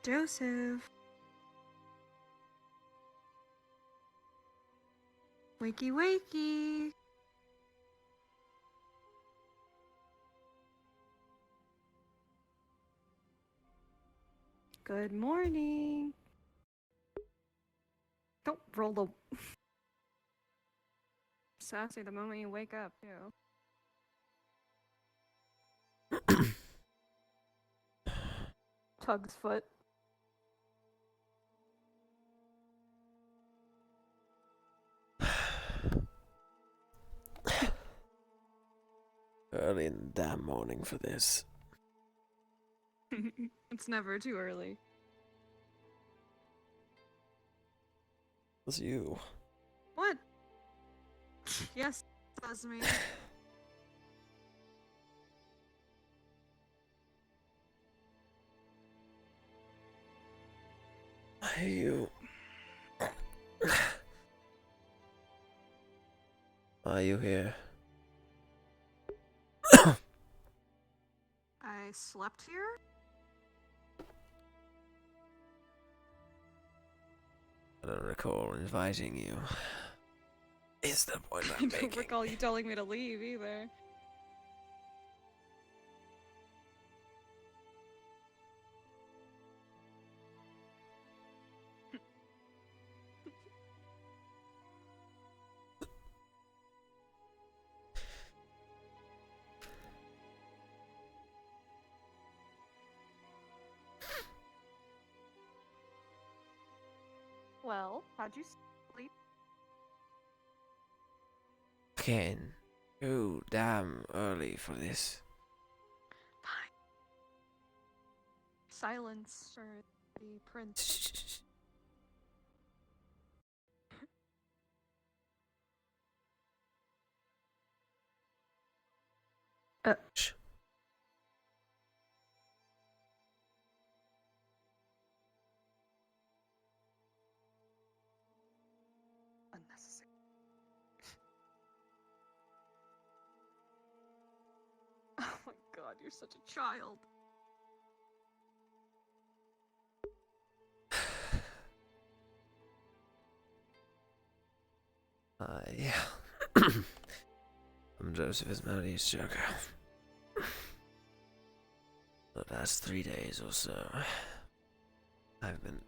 Joseph. Wakey wakey. Good morning. Don't roll the... Sassy the moment you wake up, too. Tug's foot. Early in the damn morning for this. It's never too early. It's you. What? Yes, that's me. You. Are you here? I slept here? I don't recall inviting you. Is the point I'm making? I don't recall you telling me to leave either. Well, how'd you sleep? Again, too damn early for this. Fine. Silence for the prince. Shh. Unnecessary. Oh my god, you're such a child. I'm Joseph malicious, Joko. For the past 3 days or so, I've been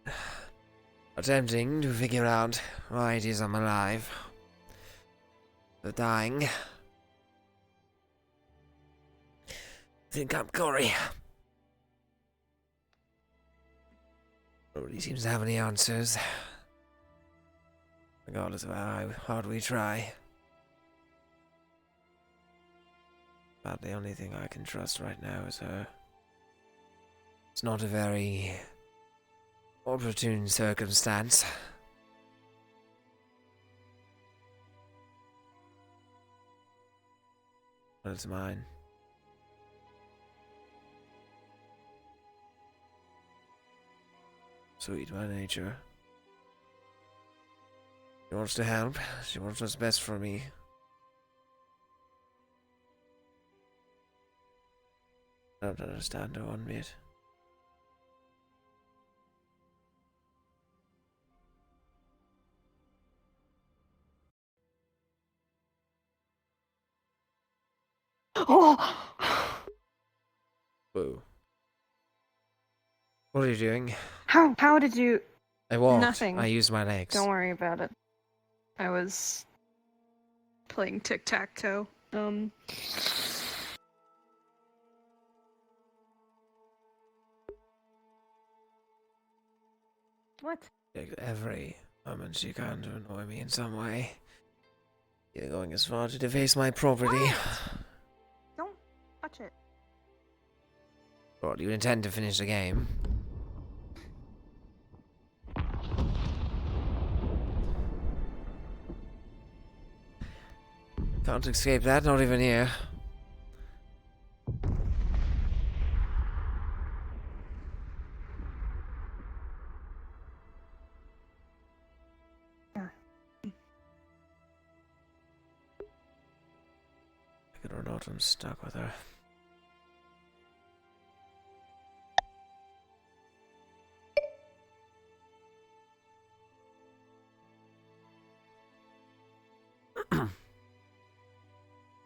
attempting to figure out why it is I'm alive. The dying. Think I'm Cory. Nobody seems to have any answers. Regardless of how hard we try. About the only thing I can trust right now is her. It's not a very opportune circumstance. But it's mine. Sweet by nature. She wants to help. She wants what's best for me. I don't understand her one bit. Oh! Whoa. What are you doing? How did you... I walked. Nothing. I used my legs. Don't worry about it. I was playing tic-tac-toe. What? Every moment she can to annoy me in some way. You're going as far to deface my property. What? Don't touch it. What, do you intend to finish the game? Can't escape that, not even here. Like it or not, I'm stuck with her.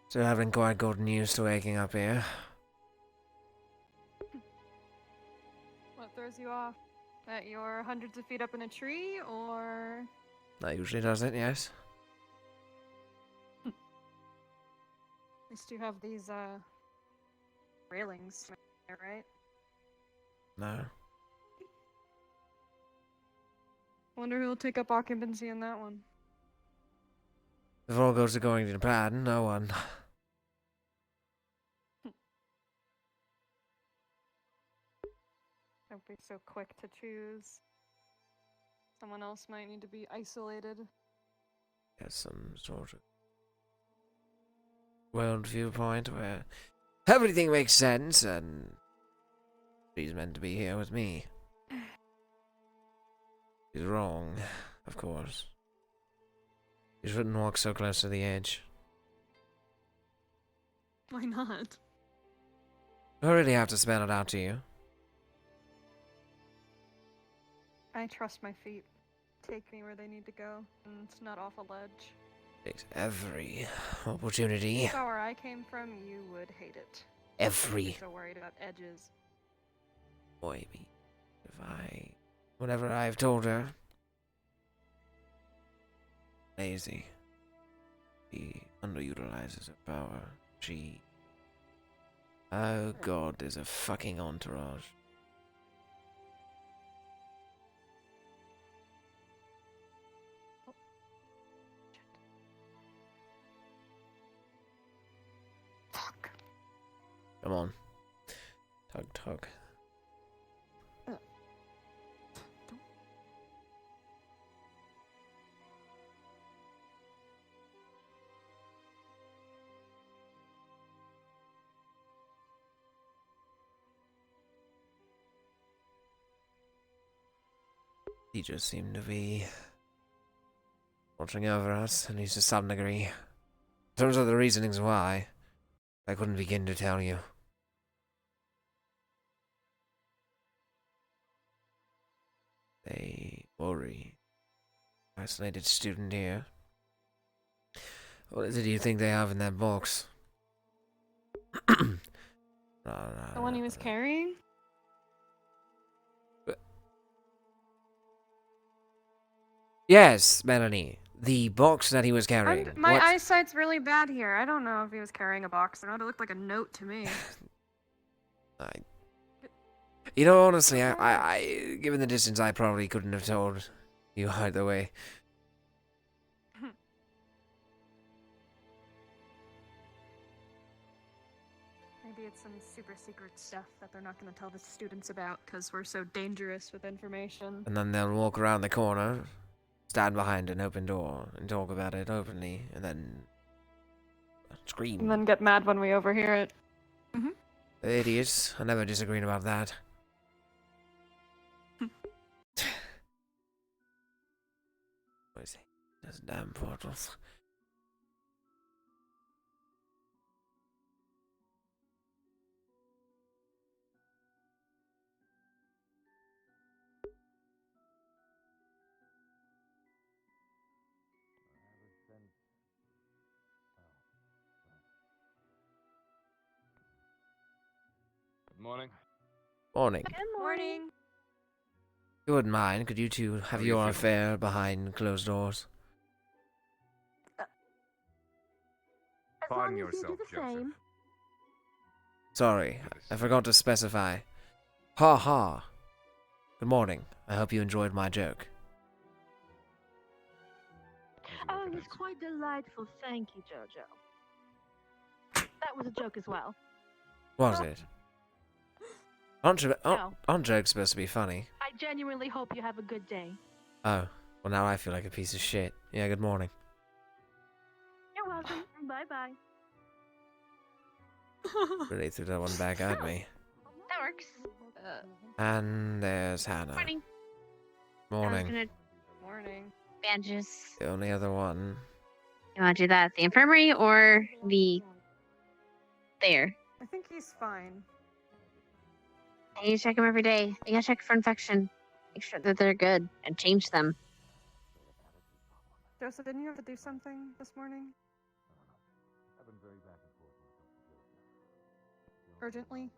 Still haven't quite gotten used to waking up here. What throws you off? That you're hundreds of feet up in a tree, or... That usually does it, yes. At least you have these, railings, right? No. Wonder who'll take up occupancy in that one. If all goes according to plan, no one. Don't be so quick to choose. Someone else might need to be isolated. Has some sort of world viewpoint where everything makes sense and she's meant to be here with me. She's wrong, of course. You shouldn't walk so close to the edge. Why not? I really have to spell it out to you. I trust my feet. Take me where they need to go, and it's not off a ledge. Takes every opportunity. If I where I came from, you would hate it. Every. You're so worried about edges. Boy, whenever I've told her, lazy. She underutilizes her power. She. Oh god, there's a fucking entourage. Fuck. Come on. Tug, tug. He just seemed to be watching over us, at least to some degree. In terms of the reasonings why, I couldn't begin to tell you. They worry. Isolated student here. What is it you think they have in that box? The one he was carrying? Yes, Melanie. The box that he was carrying. My eyesight's really bad here. I don't know if he was carrying a box or not. It looked like a note to me. You know, honestly, I given the distance, I probably couldn't have told you either way. Maybe it's some super secret stuff that they're not going to tell the students about because we're so dangerous with information. And then they'll walk around the corner, stand behind an open door, and talk about it openly, and then scream. And then get mad when we overhear it. Idiots. I never disagreed about that. What is it? Those damn portals. Good morning. Morning. Good morning. You wouldn't mind, could you two have How are you your feeling? affair behind closed doors? Pardon yourself, Joseph. Sorry, I forgot to specify. Ha ha. Good morning. I hope you enjoyed my joke. Oh, it was quite delightful. Thank you, Jojo. That was a joke as well. Was it? No. Aren't jokes supposed to be funny? I genuinely hope you have a good day. Oh, well now I feel like a piece of shit. Yeah, good morning. You're welcome. Bye-bye. Really threw that one back at me. That works. And there's Hannah. Morning. Morning. Morning. Bandages. The only other one. You want to do that at the infirmary or the... there? I think he's fine. I need to check them every day. I gotta check for infection. Make sure that they're good and change them. Joseph, didn't you have to do something this morning? I've been very bad urgently?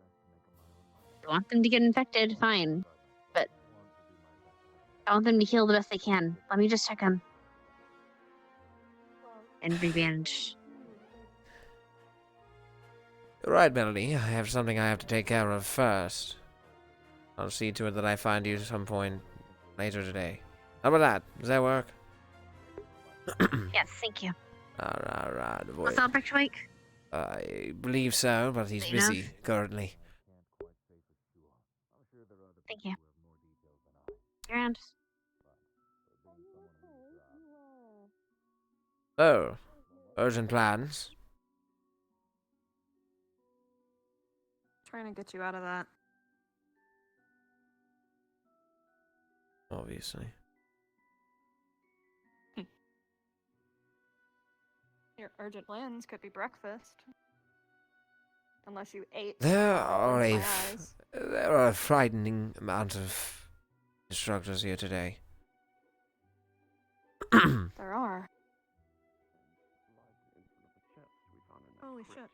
If you want them to get infected, fine. But I want them to heal the best they can. Let me just check them. And rebandage. Right, Melody. I have something I have to take care of first. I'll see to it that I find you at some point later today. How about that? Does that work? Yes, thank you. Alright, boy. What's Albrecht awake? I believe so, but he's busy currently. Thank you. You're around. So, urgent plans. Trying to get you out of that. Obviously. Your urgent plans could be breakfast. Unless you ate. There all are in a my eyes. there are a frightening amount of instructors here today. There are. Holy shit.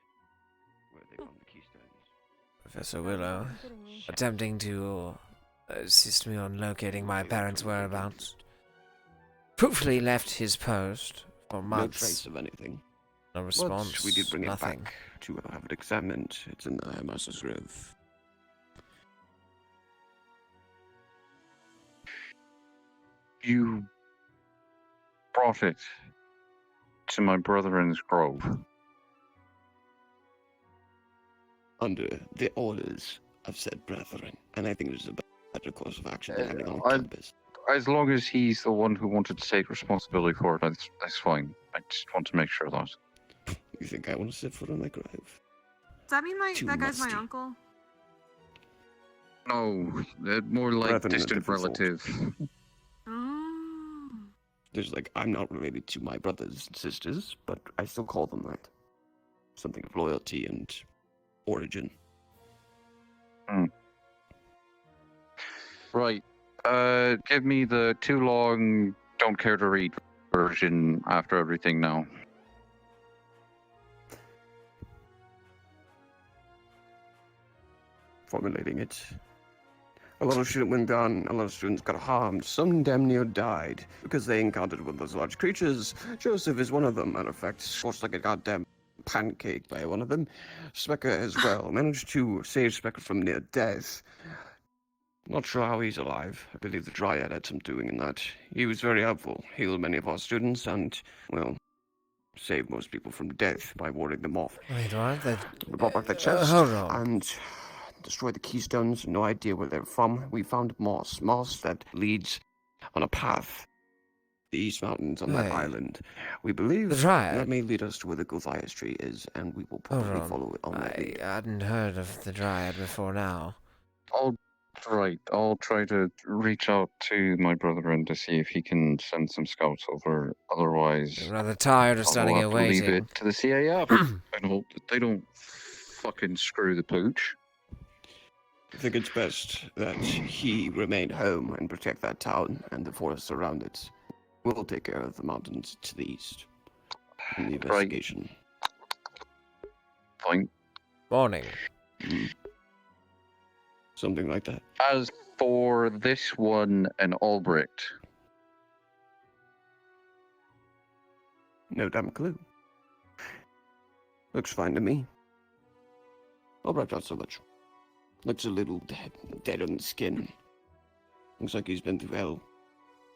Professor Willow, You're kidding me. attempting to assist me on locating my parents' whereabouts. Prooffully left his post for No months. trace of anything. No But response. we did bring nothing. it back to have it examined. It's in the Master's Grove. You brought it to my brethren's grove. Under the orders of said brethren. And I think there's a better course of action than having on I- campus. As long as he's the one who wanted to take responsibility for it, that's fine. I just want to make sure that. You think I want to set foot on that grove? Does that mean Too that guy's my musty. uncle? No, more like Brethren are distant different sort. relative. Oh. There's like, I'm not related to my brothers and sisters, but I still call them that. Something of loyalty and origin. Right. Give me the too long, don't care to read version after everything now. Formulating it. A lot of shit went down, a lot of students got harmed, some damn near died because they encountered one of those large creatures. Joseph is one of them, matter of fact, scorched like a goddamn pancake by one of them. Specker as well, managed to save Specker from near death. Not sure how he's alive. I believe the Dryad had some doing in that. He was very helpful, healed many of our students, and, well, saved most people from death by warding them off. Wait, what? We brought back the chest hold on. and destroyed the keystones. No idea where they're from. We found moss that leads on a path. The East Mountains on that Hey. island. We believe The Dryad? that may lead us to where the Gulthias tree is, and we will Hold probably on. follow it on that I lead. hadn't heard of the Dryad before now. I'll try to reach out to my brethren to see if he can send some scouts over. Otherwise, I'm rather tired of I'll standing have here to leave waiting. it to the CAF and hope that they don't fucking screw the pooch. I think it's best that he remain home and protect that town and the forests around it. We'll take care of the mountains to the east. And the Right. investigation. Fine. Morning. Something like that. As for this one and Albrecht, No damn clue. Looks fine to me. Albrecht, not so much. Looks a little dead on the skin. Looks like he's been through hell.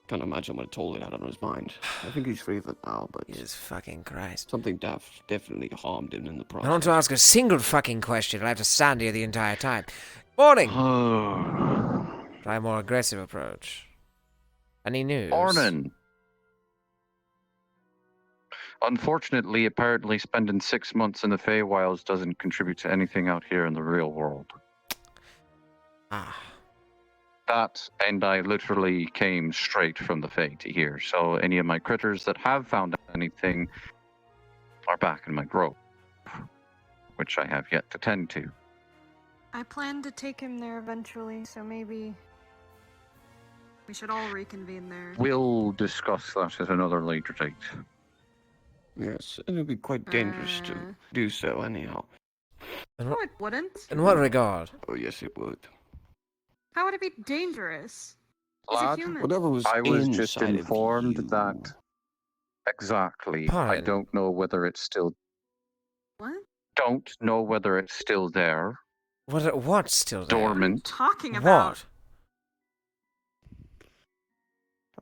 Can't imagine what toll it had on his mind. I think he's free of it now, but Jesus fucking Christ. something definitely harmed him in the I process. don't want to ask a single fucking question. I'll have to stand here the entire time. Morning! Try a more aggressive approach. Any news? Morning. Unfortunately, apparently spending 6 months in the Feywilds doesn't contribute to anything out here in the real world. Ah. That, and I literally came straight from the Fey to here, so any of my critters that have found anything are back in my grove, which I have yet to tend to. I plan to take him there eventually, so maybe we should all reconvene there. We'll discuss that at another later date. Yes, it would be quite dangerous to do so anyhow. In No, what, it wouldn't. in what regard? Oh, yes, it would. How would it be dangerous? He's a Lad, human. Whatever was I was just inside of informed you. that exactly. I Pardon? don't know whether it's still What? don't know whether it's still there, What's still there? dormant. Talking about. What?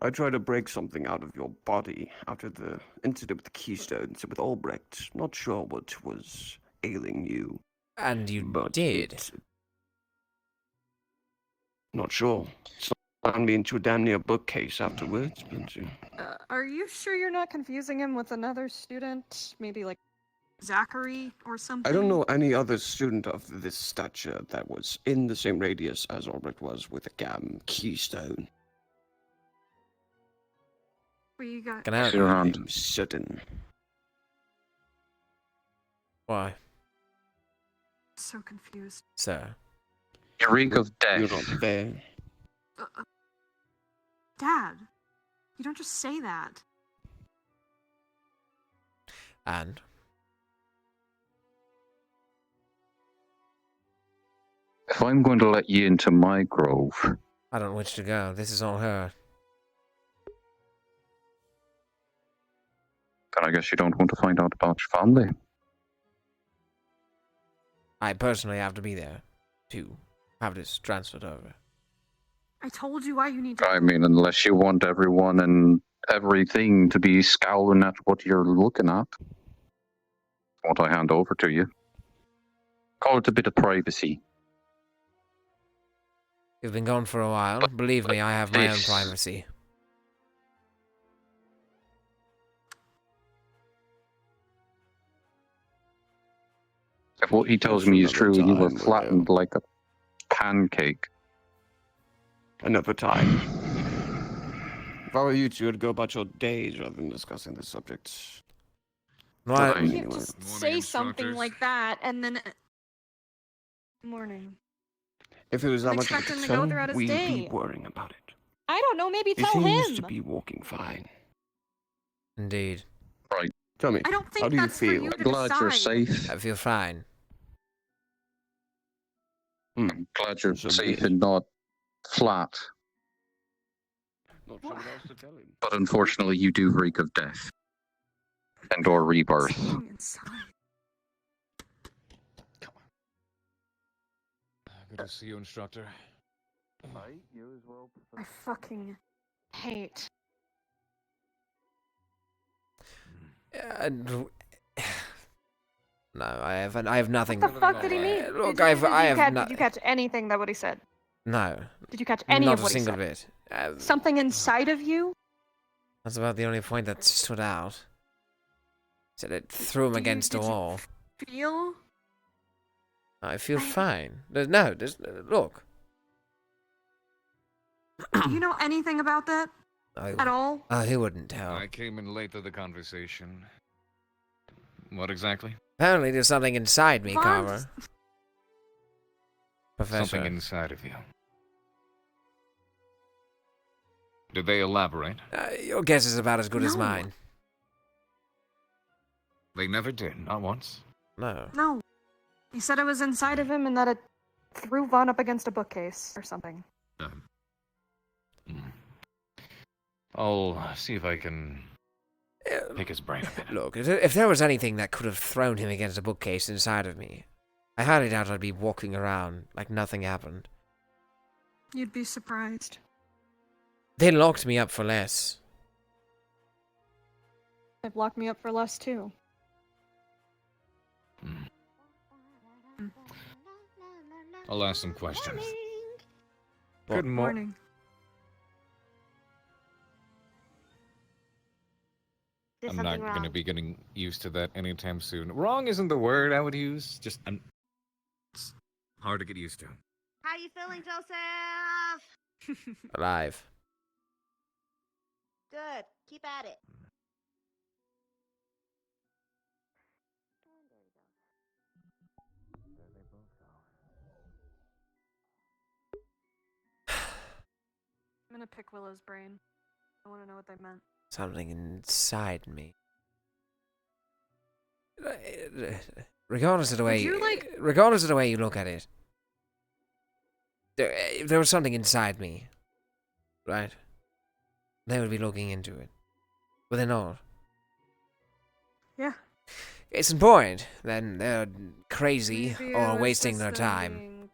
I tried to break something out of your body after the incident with the keystones with Albrecht. Not sure what was ailing you. And you but did? Not sure. Slammed me into a damn near bookcase afterwards, but Are you sure you're not confusing him with another student? Maybe like Zachary or something? I don't know any other student of this stature that was in the same radius as Albrecht was with a keystone. Well, you got. Can I? Your hand. I'm certain. Why, So confused. sir? You reek of You're death. not there. Dad, you don't just say that. And If I'm going to let you into my grove, I don't wish to go. This is all her. then I guess you don't want to find out about your family. I personally have to be there to have this transferred over. I told you why you need to. I mean, unless you want everyone and everything to be scowling at what you're looking at, what I hand over to you. Call it a bit of privacy. You've been gone for a while. Believe me, I have my own This- privacy. If what he tells That's me is another true, and you were time, flattened like a pancake. Another time. If I were you two, I'd go about your days rather than discussing this subject. Why? Fine. You Anyway. can't just Morning, say something instructors. like that and then. Morning. If it was that And much of a expect him to go concern, throughout his we'd day. be worrying about it. I don't know. Maybe He tell seems him. to be walking fine. Indeed. Tell me, I don't think how do you that's for feel? you to Glad you're decide. safe. I feel fine. I'm glad you're So safe good. and not flat. Not sure what else to tell him. But unfortunately, you do reek of death. And or rebirth. Something inside. Good to see you, instructor. You as well. I fucking hate. No, I have nothing. What the fuck did he mean? Look, Did I've you catch anything that what he said? No, Did you catch any not of a what he single said? bit. Something inside of you? That's about the only point that stood out. Said it threw him against the did you wall. Feel? I feel fine. Look. Do you know anything about that at all? He wouldn't tell. I came in late to the conversation. What exactly? Apparently, there's something inside me, Vods? Carver. Professor. Something inside of you. Did they elaborate? Your guess is about as good as No. mine. They never did, not once. No. No. He said it was inside of him and that it threw Vaughn up against a bookcase or something. I'll see if I can pick his brain a bit. Look, if there was anything that could have thrown him against a bookcase inside of me, I highly doubt I'd be walking around like nothing happened. You'd be surprised. They locked me up for less. They've locked me up for less too. I'll ask some questions. Well, Good morning. Morning. I'm not going to be getting used to that anytime soon. Wrong isn't the word I would use. Just, it's hard to get used to. How you feeling, Joseph? Alive. Good. Keep at it. I'm gonna pick Willow's brain. I want to know what they meant. Something inside me. regardless of the way, you, like- regardless of the way you look at it, there was something inside me, right? They would be looking into it, but they're not. Yeah. It's important. Then they're crazy Maybe it or was wasting just their them time.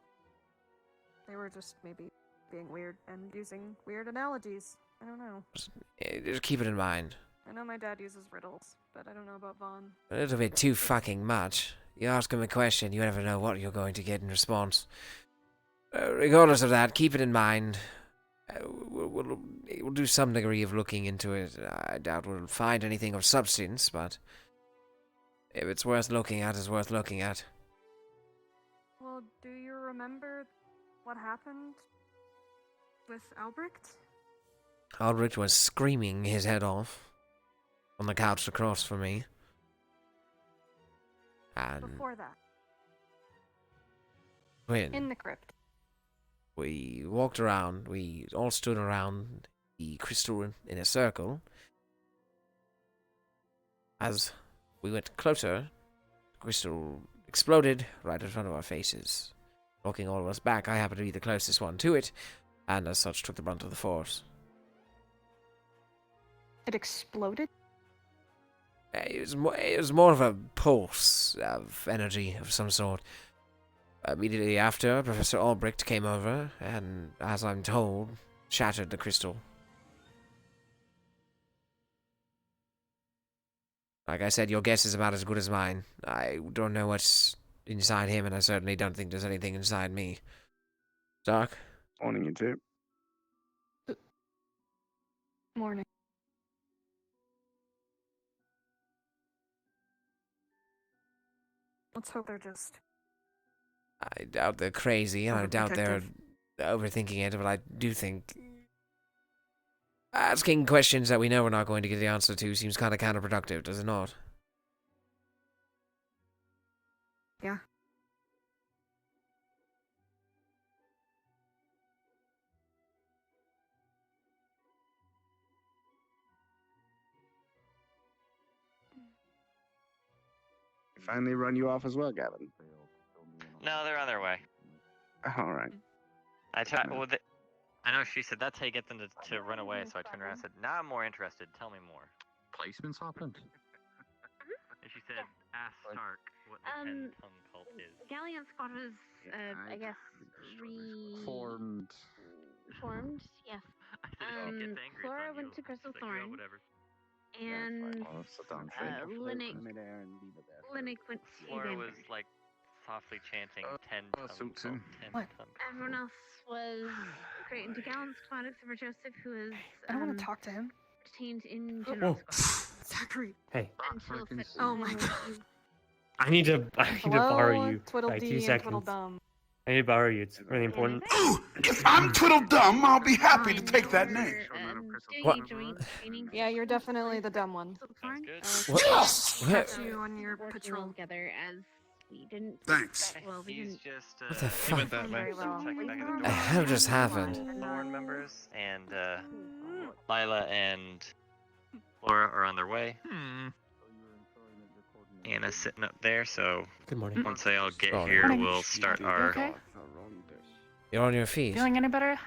They were just maybe being weird and using weird analogies. I don't know. Just keep it in mind. I know my dad uses riddles, but I don't know about Vaughn. A little bit too fucking much. You ask him a question, you never know what you're going to get in response. Regardless of that, keep it in mind. We'll do some degree of looking into it. I doubt we'll find anything of substance, but if it's worth looking at, it's worth looking at. Well, do you remember what happened with Albrecht? Albrecht was screaming his head off on the couch across from me. And Before that, when in the crypt. we walked around, we all stood around the crystal in a circle. As we went closer, the crystal exploded right in front of our faces, knocking all of us back. I happened to be the closest one to it, and as such took the brunt of the force. It exploded? It was more of a pulse of energy of some sort. Immediately after, Professor Albrecht came over, and, as I'm told, shattered the crystal. Like I said, your guess is about as good as mine. I don't know what's inside him, and I certainly don't think there's anything inside me. Doc? Morning, you two. Morning. Let's hope they're just... I doubt they're crazy, and I doubt they're Overprotective. overthinking it, but I do think asking questions that we know we're not going to get the answer to seems kind of counterproductive, does it not? Yeah. Finally run you off as well, Gavin. No, they're on their way. All right. I tried. Well, I know she said that's how you get them to run away. So I turned around and said, "Now I'm more interested. Tell me more." Placements happened. And she said, "Ask Stark what the 10-tongue cult is." Galleon squad was, I guess, Formed. formed. Yes. I said, if she gets angry, it's Flora on went you. to Crystal She's like, "Yeah, Thorn, whatever." and Linnick went to Flora Denver. was like softly chanting 10-tongue cult, something. 10-tongue cult. Everyone else was great into Galleon squad except for Joseph, who is I don't want to talk to him. detained in General squad. Zachary. Hey, Until Oh my god. I need to borrow you. Twiddle Like, 2 D and seconds. Twiddle Dum. I need to borrow you. It's really important. If I'm Twiddledum, I'll be happy to take that name. What? Yeah, you're definitely the dumb one. Sounds good. Yes! Catch you on your Working patrol. well together as we didn't. Thanks. Well, we He's didn't. just What the fuck? went that Very well. Check back at the The door. hell just happened? Thorn members and Lila and Laura are on their way. Anna's sitting up there, so Good morning. once they all get Oh, here, morning. we'll start You our. okay? You're on your feet. Feeling any better?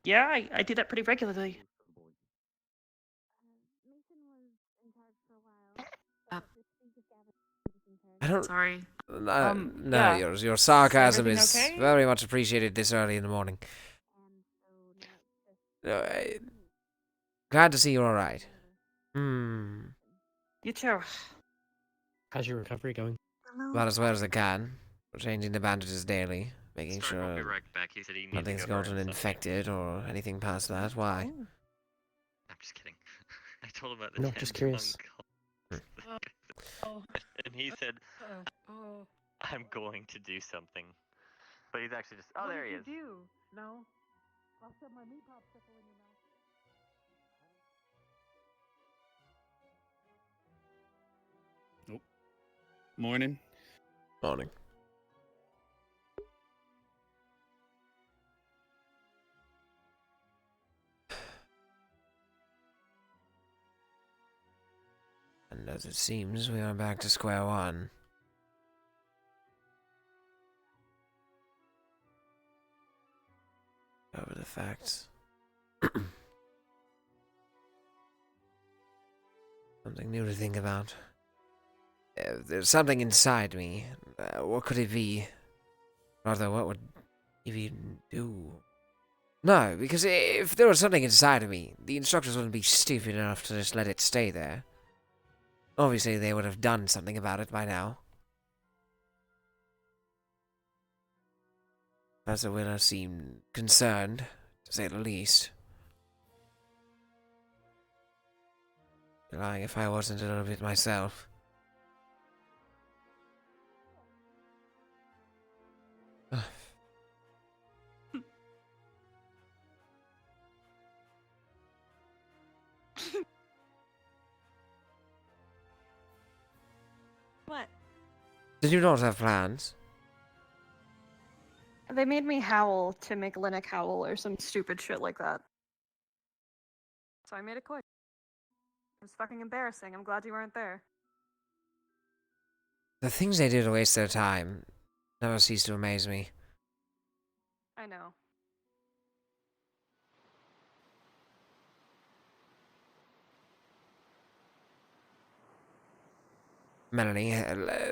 Yeah, I do that pretty regularly. I don't. Sorry. No, yeah. your sarcasm Everything is okay? very much appreciated this early in the morning. Glad to see you're all right. You too. How's your recovery going? About as well as I can. We're changing the bandages daily, making Stark will be sure right back. He said he needs nothing's to go gotten burn something. infected or anything past that. Why? I'm just kidding. I told him about the No, 10 just curious. And he said, Oh. I'm going to do something. But he's actually just, oh, there he is. No. Morning. Morning. And As it seems, we are back to square one. Over the facts. Something new to think about. There's something inside me. What could it be? Rather, what would it even do? No, because if there was something inside of me, the instructors wouldn't be stupid enough to just let it stay there. Obviously, they would have done something about it by now. Professor Wheeler seemed concerned, to say the least. I'd be lying if I wasn't a little bit myself. What? Did you not have plans? They made me howl to make Linux howl or some stupid shit like that. So I made it quick. It was fucking embarrassing. I'm glad you weren't there. The things they do to waste their time never cease to amaze me. I know. Melanie,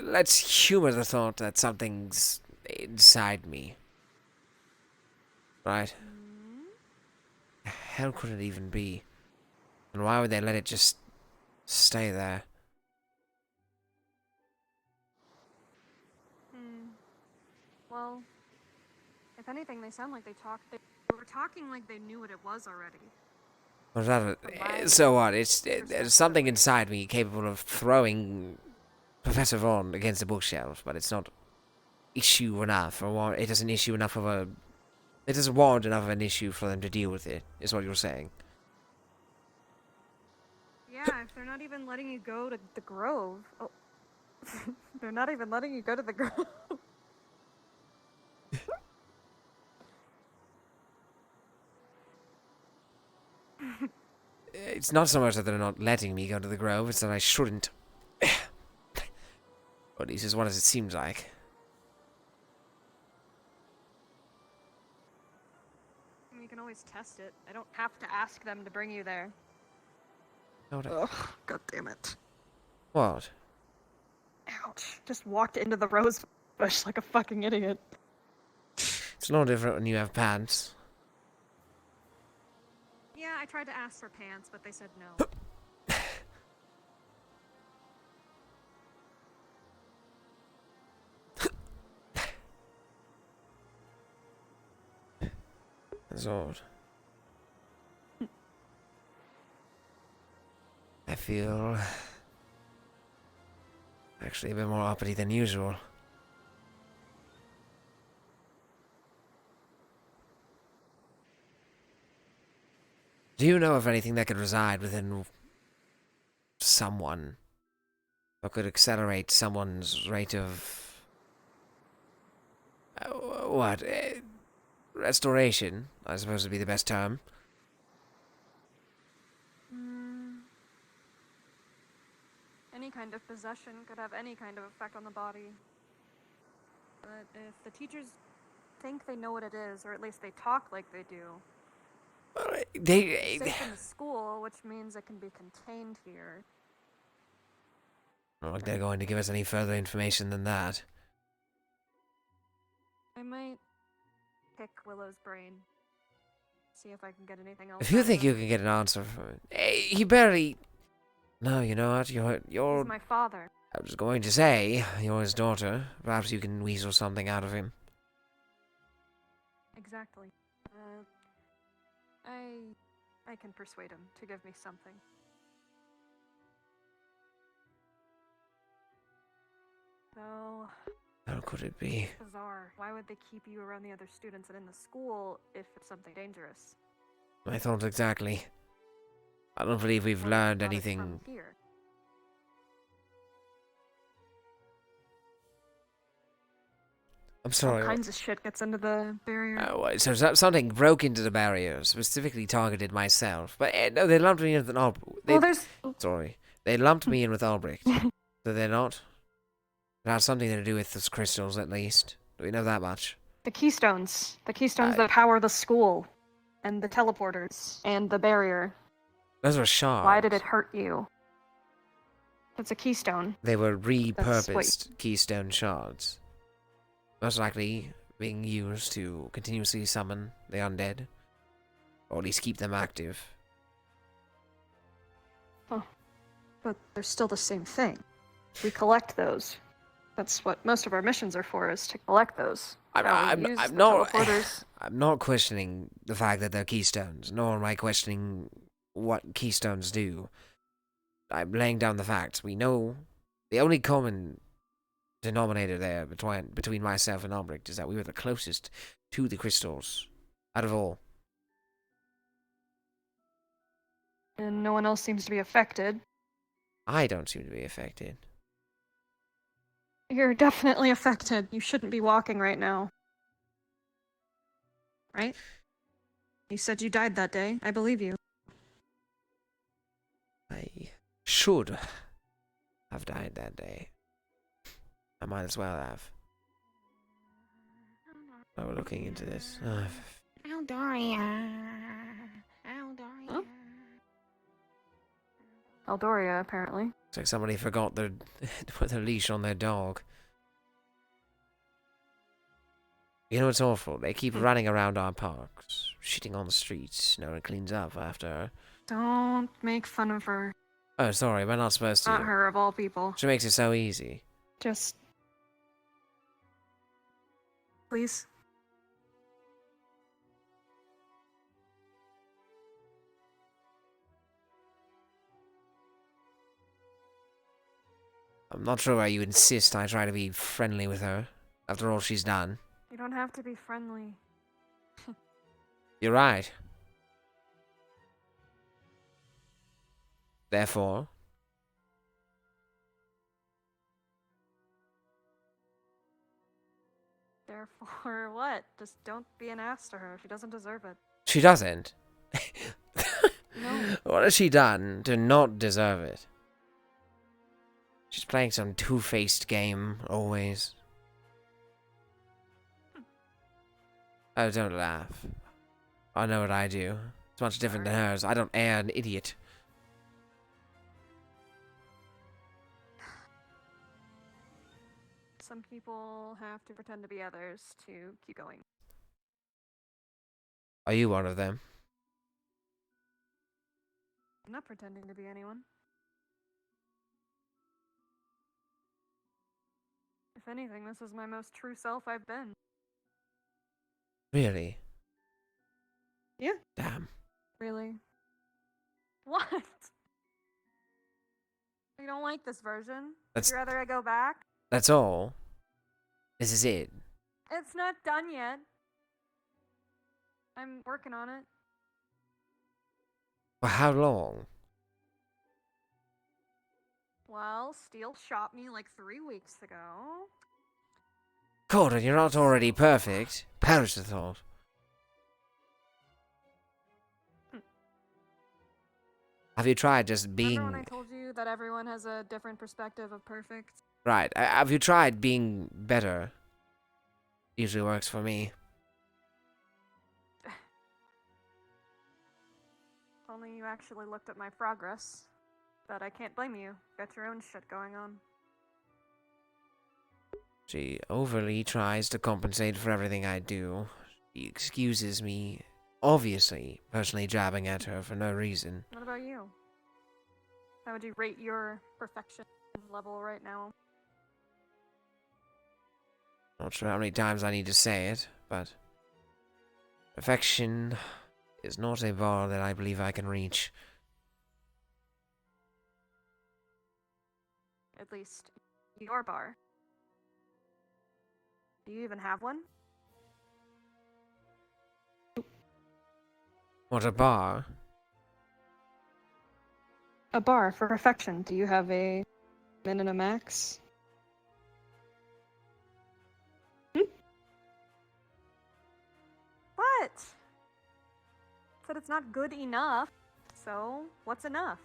let's humor the thought that something's inside me. Right? The hell could it even be? And why would they let it just stay there? Well, if anything, they sound like they were talking like they knew what it was already. So what? There's something inside me capable of throwing Professor Vaughn against the bookshelf, but it's not issue enough, or it doesn't issue enough of a... It doesn't warrant enough of an issue for them to deal with it, is what you're saying. Yeah, if they're not even letting you go to the Grove... Oh. They're not even letting you go to the Grove. It's not so much that they're not letting me go to the Grove, it's that I shouldn't. Or at least as well as it seems like. You can always test it. I don't have to ask them to bring you there. Ugh, God damn it. What? Ouch. Just walked into the rose bush like a fucking idiot. It's no different when you have pants. Yeah, I tried to ask for pants, but they said no. That's odd. I feel... actually a bit more uppity than usual. Do you know of anything that could reside within someone? Or could accelerate someone's rate of... what? Restoration, I suppose would be the best term. Any kind of possession could have any kind of effect on the body. But if the teachers think they know what it is, or at least they talk like they do... They... It's safe in the school, which means it can be contained here. I don't think they're going to give us any further information than that. I might pick Willow's brain. See if I can get anything else. If you think you can get an answer from it... he barely... No, you know what? You're... He's my father. I was going to say, you're his daughter. Perhaps you can weasel something out of him. Exactly. I can persuade him to give me something. So... How could it be? Bizarre. Why would they keep you around the other students and in the school if it's something dangerous? I thought exactly. I don't believe we've learned Got it anything. from here. I'm sorry. All kinds of shit gets into the barrier. So something broke into the barrier, specifically targeted myself. But no, they lumped me into the... No, Well, there's... Sorry. They lumped me in with Albrecht. Did they not? It has something to do with those crystals, at least. Do we know that much? The keystones. The keystones that power the school. And the teleporters. And the barrier. Those are shards. Why did it hurt you? It's a keystone. They were repurposed keystone shards. Most likely being used to continuously summon the undead. Or at least keep them active. Huh. But they're still the same thing. We collect those. That's what most of our missions are for, is to collect those. I'm not questioning the fact that they're keystones, nor am I questioning what keystones do. I'm laying down the facts. We know the only common denominator there between myself and Albrecht is that we were the closest to the crystals out of all. And no one else seems to be affected. I don't seem to be affected. You're definitely affected. You shouldn't be walking right now. Right? You said you died that day. I believe you. I should have died that day. I might as well have. While we're looking into this. Eldoria. Huh? Eldoria, apparently. It's like somebody forgot to put their leash on their dog. You know, it's awful. They keep running around our parks, shitting on the streets. No one cleans up after her. Don't make fun of her. Oh, sorry, we're not supposed to. Not her, of all people. She makes it so easy. Just... Please. I'm not sure why you insist I try to be friendly with her, after all she's done. You don't have to be friendly. You're right. Therefore... Therefore what? Just don't be an ass to her. She doesn't deserve it. She doesn't. No. What has she done to not deserve it? She's playing some two-faced game, always. Oh, don't laugh. I know what I do. It's much different than hers. I don't air an idiot. Some people have to pretend to be others to keep going. Are you one of them? I'm not pretending to be anyone. If anything, this is my most true self I've been. Really? Yeah. Damn. Really? What? You don't like this version? Would you rather I go back? That's all? This is it? It's not done yet. I'm working on it. For how long? Well, Steel shot me like 3 weeks ago. Gordon, you're not already perfect. Perish the thought. Have you tried just being... Remember when I told you that everyone has a different perspective of perfect? Right. Have you tried being better? Usually works for me. Only you actually looked at my progress. But I can't blame you. Got your own shit going on. She overly tries to compensate for everything I do. She excuses me, obviously, personally jabbing at her for no reason. What about you? How would you rate your perfection level right now? Not sure how many times I need to say it, but... perfection is not a bar that I believe I can reach. At least, your bar. Do you even have one? What, a bar? A bar for perfection. Do you have a min and a max? What? Said it's not good enough. So, what's enough?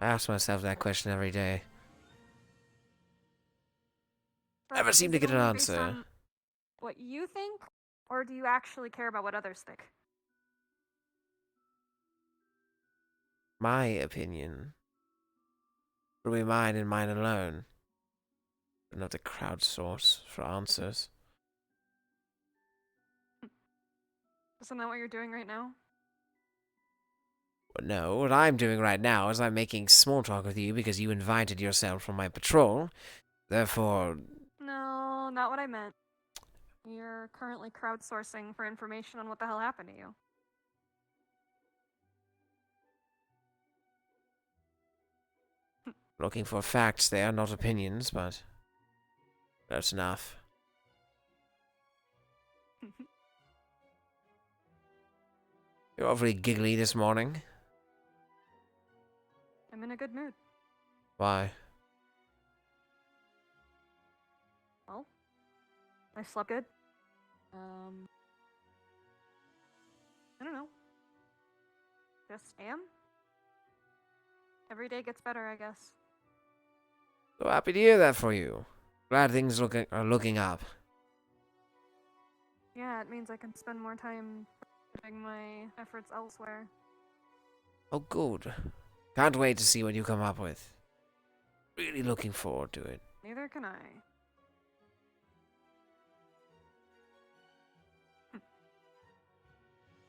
I ask myself that question every day. But Never seem is to it get an only based answer. on what you think, or do you actually care about what others think? My opinion will be mine and mine alone, but not the crowdsource for answers. Isn't that what you're doing right now? No, what I'm doing right now is I'm making small talk with you because you invited yourself from my patrol. Therefore, No, not what I meant. You're currently crowdsourcing for information on what the hell happened to you. looking for facts there, not opinions, but that's enough. You're awfully giggly this morning. I'm in a good mood. Why? Well, I slept good. I don't know. Just am. Every day gets better, I guess. So happy to hear that for you. Glad things are looking up. Yeah, it means I can spend more time putting my efforts elsewhere. Oh, good. Can't wait to see what you come up with. Really looking forward to it. Neither can I.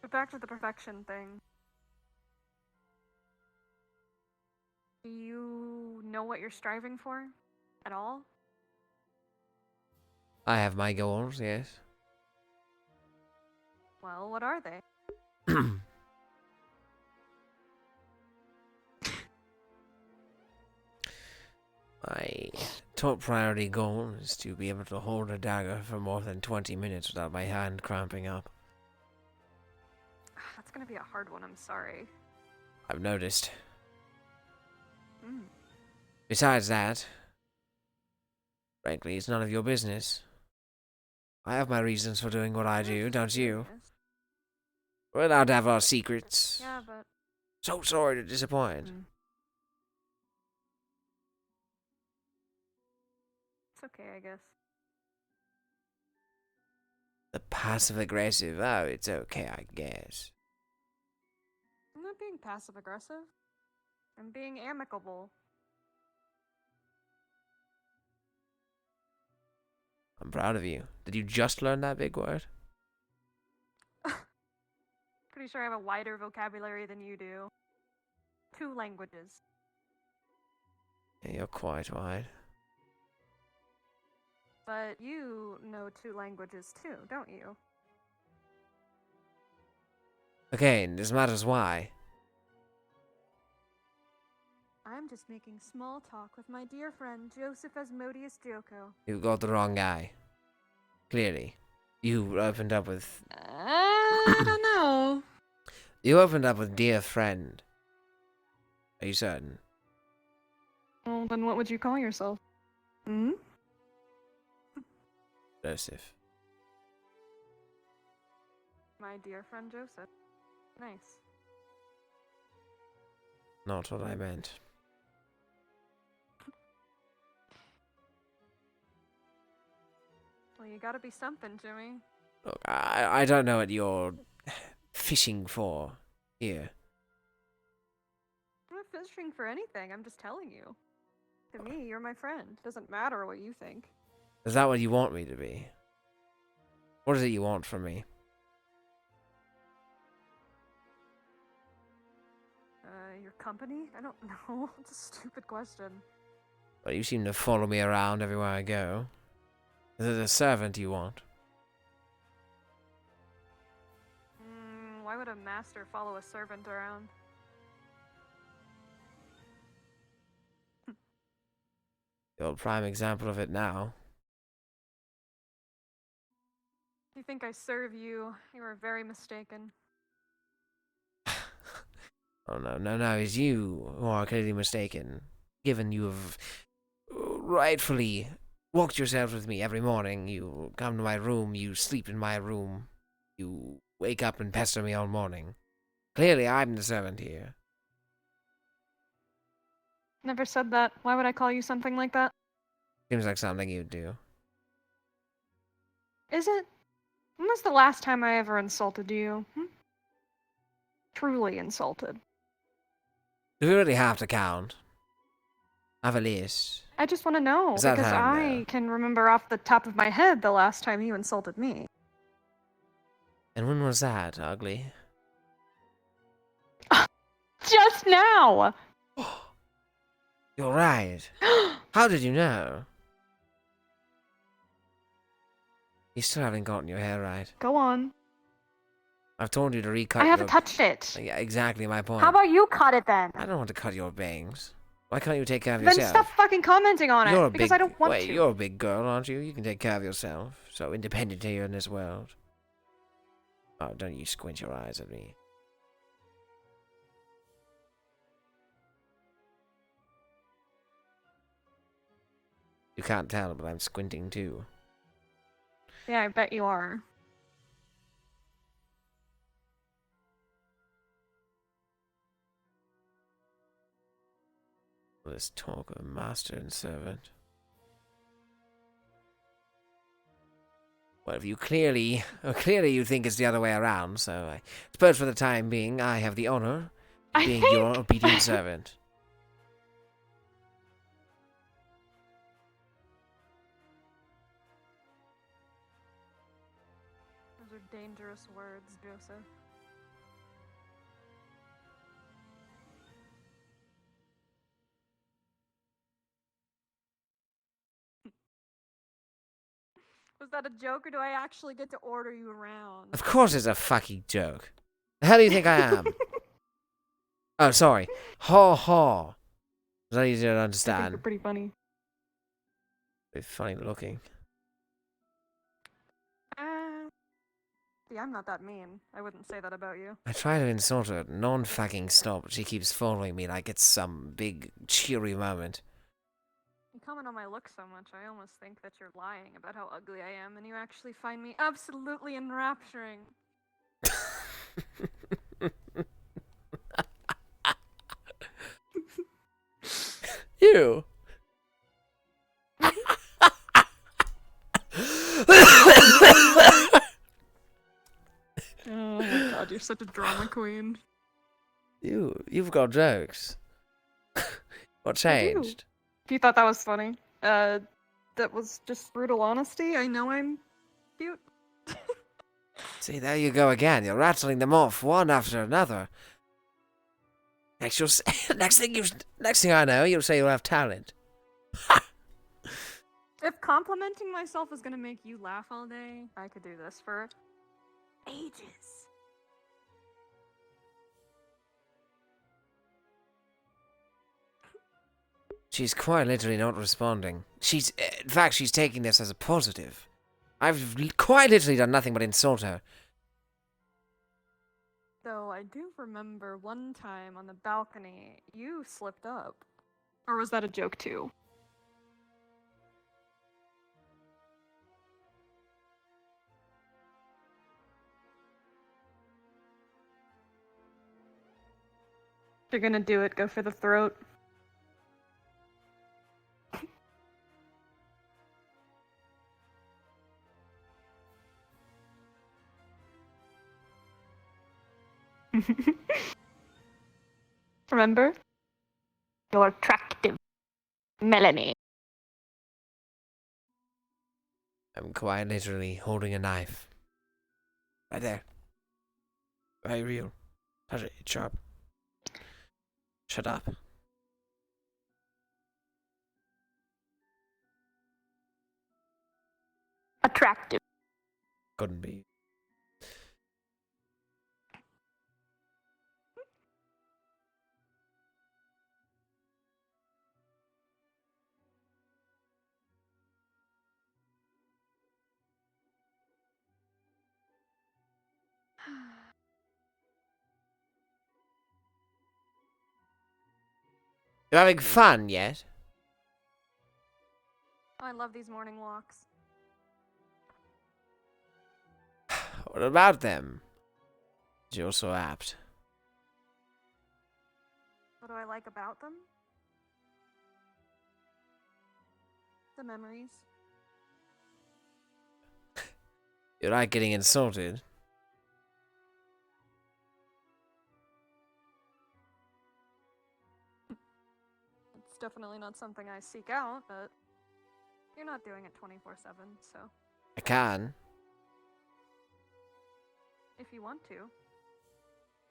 But back to the perfection thing. Do you know what you're striving for? At all? I have my goals, yes. Well, what are they? My top priority goal is to be able to hold a dagger for more than 20 minutes without my hand cramping up. That's gonna be a hard one, I'm sorry. I've noticed. Mm. Besides that, frankly, it's none of your business. I have my reasons for doing what I do, don't you? We're allowed to have our secrets. Yeah, but... So sorry to disappoint. It's okay, I guess. The passive-aggressive, oh, it's okay, I guess. I'm not being passive-aggressive. I'm being amicable. I'm proud of you. Did you just learn that big word? Pretty sure I have a wider vocabulary than you do. 2 languages. Yeah, you're quite wide. But you know 2 languages too, don't you? Okay, and this matters why. I'm just making small talk with my dear friend Joseph Asmodeus Joko. You got the wrong guy. Clearly. You opened up with... I don't know. You opened up with dear friend. Are you certain? Well, then what would you call yourself? Hmm? Joseph. My dear friend Joseph. Nice. Not what I meant. Well, you gotta be something, Jimmy. Look, I don't know what you're fishing for here. I'm not fishing for anything, I'm just telling you. To me, you're my friend. Doesn't matter what you think. Is that what you want me to be? What is it you want from me? Your company? I don't know. It's a stupid question. Well, you seem to follow me around everywhere I go. Is it a servant you want? Why would a master follow a servant around? You're a prime example of it now. If you think I serve you, you are very mistaken. Oh, no, it's you who are clearly mistaken. Given you have rightfully walked yourself with me every morning, you come to my room, you sleep in my room, you wake up and pester me all morning. Clearly, I'm the servant here. Never said that. Why would I call you something like that? Seems like something you'd do. Is it? When was the last time I ever insulted you? Truly insulted. Do we really have to count? I have a list. I just want to know, Is that because how I now? can remember off the top of my head the last time you insulted me. And when was that, ugly? Just now! You're right. How did you know? You still haven't gotten your hair right. Go on. I've told you to recut I haven't touched it. Yeah, exactly my point. How about you cut it then? I don't want to cut your bangs. Why can't you take care of Then yourself? stop fucking commenting on You're it, a because big, I don't want wait, to. you're a big girl, aren't you? You can take care of yourself. So independent here in this world. Oh, don't you squint your eyes at me. You can't tell, but I'm squinting too. Yeah, I bet you are. Let's talk of master and servant. Well, if you clearly you think it's the other way around, so I suppose for the time being, I have the honor of being your obedient servant. Those are dangerous words, Joseph. Was that a joke, or do I actually get to order you around? Of course it's a fucking joke. The hell do you think I am? Oh, sorry. Ha ha. Is that easier to I think understand? you're pretty funny. Very funny looking. See, I'm not that mean. I wouldn't say that about you. I try to insult her, non-fucking stop, but she keeps following me like it's some big, cheery moment. You comment on my look so much, I almost think that you're lying about how ugly I am, and you actually find me absolutely enrapturing. You. Oh my god, you're such a drama queen. You've got jokes. What changed? If you thought that was funny, that was just brutal honesty. I know I'm cute. See, there you go again. You're rattling them off one after another. Next, next thing I know, you'll say you have talent. If complimenting myself is gonna make you laugh all day, I could do this for ages. She's quite literally not responding. In fact, she's taking this as a positive. I've quite literally done nothing but insult her. Though I do remember one time on the balcony, you slipped up. Or was that a joke too? If you're gonna do it, go for the throat. Remember? You're attractive, Melanie. I'm quite literally holding a knife. Right there. Very real. Touch it, it's sharp. Shut up. Attractive. Couldn't be. You having fun yet? I love these morning walks. What about them? You're so apt. What do I like about them? The memories. You're not getting insulted. It's definitely not something I seek out, but you're not doing it 24/7, so I can. if you want to,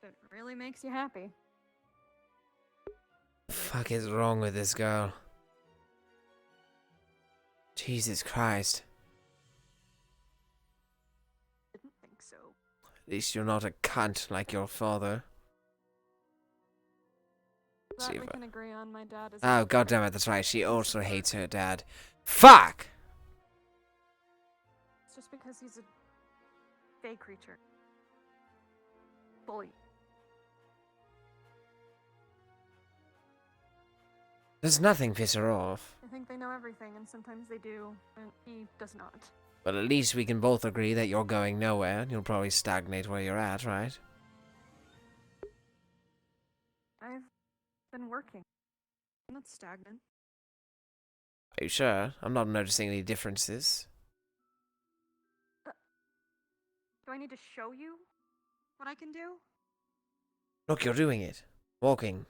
if it really makes you happy. The fuck is wrong with this girl? Jesus Christ. Didn't think so. At least you're not a cunt like your father. That See we if I- can agree on. My dad is. Oh, goddammit, that's right. She also hates her dad. Fuck! It's just because he's a fey creature. Bully. Does nothing piss her off. I think they know everything, and sometimes they do, and he does not. But at least we can both agree that you're going nowhere, and you'll probably stagnate where you're at, right? I've been working. I'm not stagnant. Are you sure? I'm not noticing any differences. Do I need to show you what I can do? Look, you're doing it. Walking.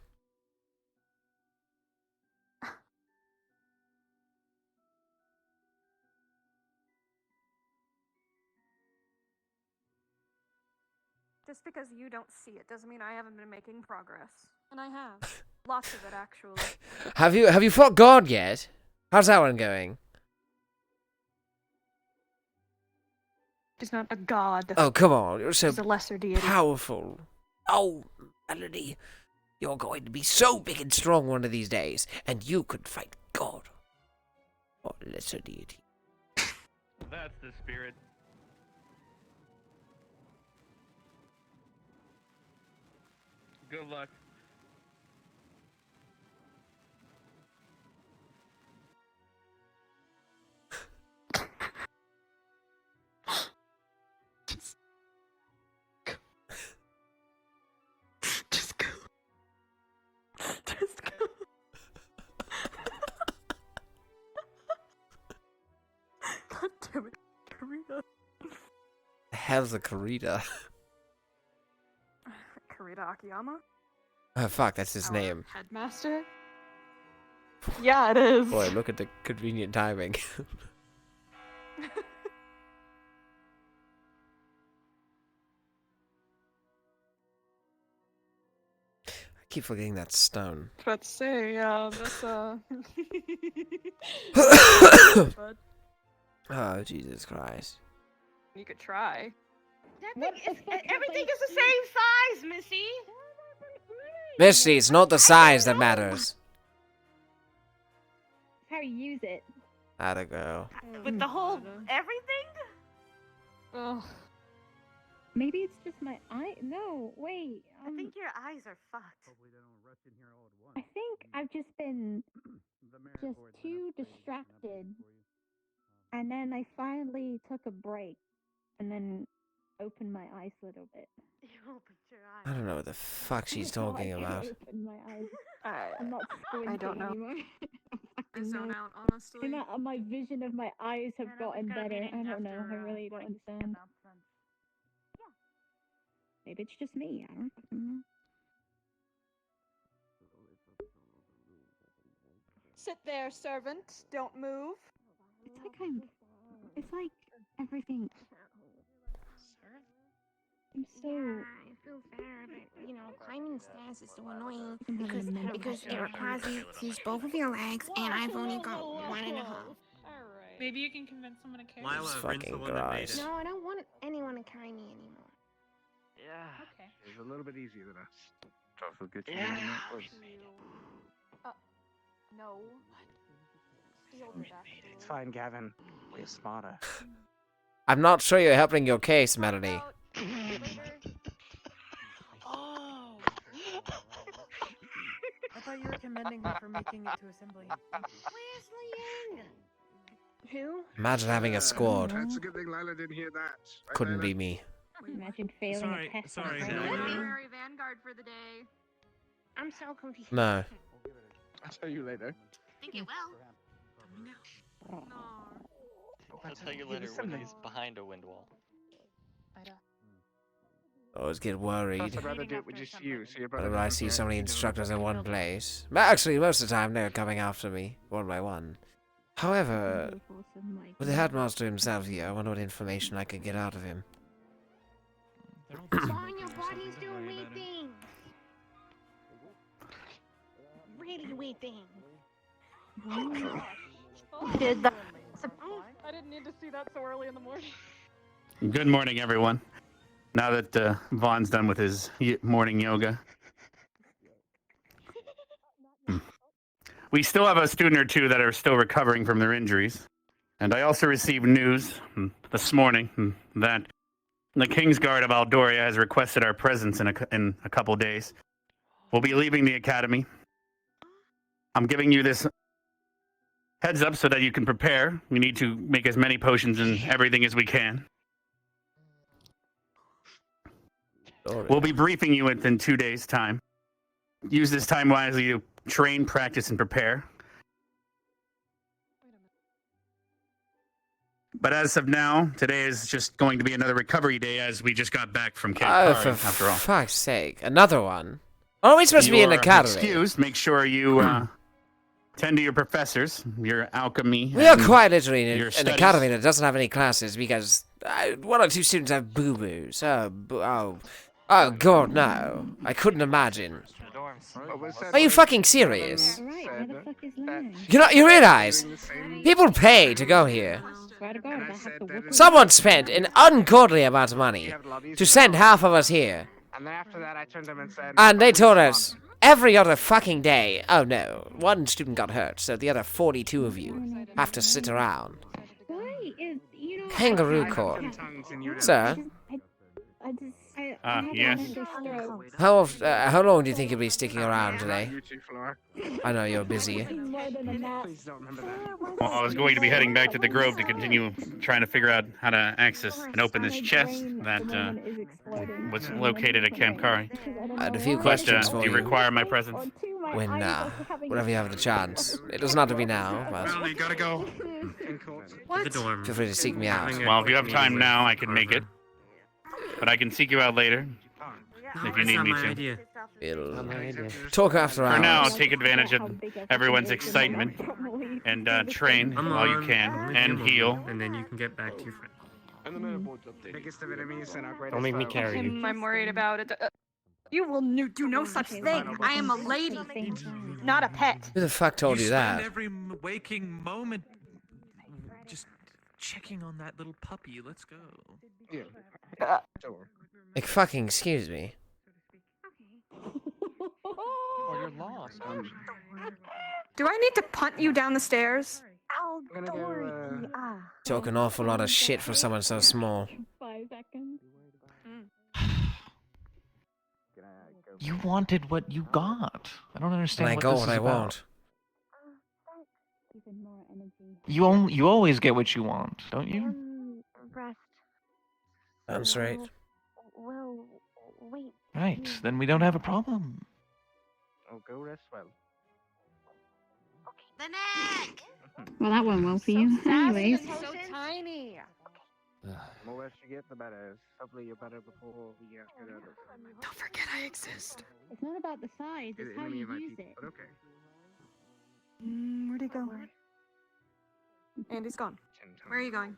Just because you don't see it doesn't mean I haven't been making progress. And I have. Lots of it, actually. Have you fought God yet? How's that one going? He's not a god. Oh, come on. You're so He's a lesser deity. powerful. Oh, Melody. You're going to be so big and strong one of these days, and you could fight God. Or lesser deity. That's the spirit. Good luck. Just go. Just go. God damn it, Karita. The hell's a Karita? Karita Akiyama? Oh, fuck, that's his name. Headmaster? Yeah, it is. Boy, look at the convenient timing. I keep forgetting that stone. About to say, yeah, that's but Oh, Jesus Christ. you could try. Everything is the same size, Missy. Misty, it's not the size that matters. How you use it. Atta girl. With the whole everything? Oh. Maybe it's just my eye. No, wait. I think your eyes are fucked. I think I've just been just too distracted. And then I finally took a break and then opened my eyes a little bit. You opened your eyes. I don't know what the fuck she's talking about. Opened my eyes. I'm not I don't squinting know. anymore. I zone out, honestly. You know, my vision of my eyes have gotten better. I don't know. I really don't understand. Maybe it's just me. I don't fucking know. Sit there, servant. Don't move. It's like it's like everything. I'm so. I feel better, but you know, climbing stairs is so annoying because it requires you to use both of your legs, and I've only got 1.5. Maybe you can convince someone to carry Lila, you. Jesus fucking Christ. No, I don't want anyone to carry me anymore. Yeah. Okay. It's a little bit easier than us. Joko, good Yeah. No. It's fine, Gavin. We're smarter. I'm not sure you're helping your case, Melody. Oh! I thought you were commending her for making it to assembly. Where's Liang? Who? Imagine having a squad. That's a good thing Lila didn't hear that. Right, Couldn't Lila? be me. Imagine failing a test. Sorry. Honorary Vanguard for the day. I'm so confused. No. I'll tell you later. Think it will. He'll tell you later when he's behind a wind wall. I always get worried Plus, I'd rather do it with just you, so your brother whenever I doesn't see care so many if you don't instructors in respect one your place. But actually, most of the time they're coming after me, one by one. However, with the headmaster himself here, I wonder what information I could get out of him. Vaughn, your body's doing weird things. Really weird things. Did that? I didn't need to see that so early in the morning. Good morning, everyone. Now that Vaughn's done with his morning yoga, we still have a student or two that are still recovering from their injuries. And I also received news this morning that the Kingsguard of Aldoria has requested our presence in a couple days. We'll be leaving the academy. I'm giving you this heads up so that you can prepare. We need to make as many potions and everything as we can. We'll be briefing you within 2 days' time. Use this time wisely to train, practice, and prepare. But as of now, today is just going to be another recovery day as we just got back from Cape For after all. fuck's sake. Another one? Aren't we supposed to be in the academy? Excused. Make sure you tend to your professors, your alchemy. We are quite literally in your an studies. academy that doesn't have any classes because one or two students have boo-boos. Oh, God, no. I couldn't imagine. Are you fucking serious? You realize people pay to go here. Someone spent an ungodly amount of money to send half of us here. And then after that, I turned to him and said... And they told us every other fucking day, oh no, one student got hurt, so the other 42 of you have to sit around. Kangaroo court. Sir? Yes. How long do you think you'll be sticking around today? I know you're busy. Well, I was going to be heading back to the Grove to continue trying to figure out how to access and open this chest that was located at Kamkari. I had a few questions for do you require my presence? Whenever you have the chance. It does not to be now, but... Well, you gotta go. The dorm. Feel free to seek me out. Well, if you have time now, I can make it. But I can seek you out later, if you need me to. Talk after hours. For now, take advantage of everyone's excitement and train while you can, and heal. And then you can get back to your friend. Don't Don't make me carry you. I'm worried about it. You will do no such thing. I am a lady, not a pet. Who the fuck told you that? Every waking moment just checking on that little puppy. Let's go. Yeah. Like, fucking excuse me. Oh, you're lost. Do I need to punt you down the stairs? Talk an awful lot of shit for someone so small. 5 seconds. You wanted what you got. I don't understand. And I what got this what is I about. want. You always get what you want, don't you? Rest. That's right. Well, wait. Right. Then we don't have a problem. Oh, go rest well. The neck! Well, that went well for you. Anyways. So tiny. The more rest you get, the better. Hopefully you're better before we get to the... Don't forget I exist. It's not about the size, it's how you use it. But okay. Where'd he go? Andy's gone. Where are you going?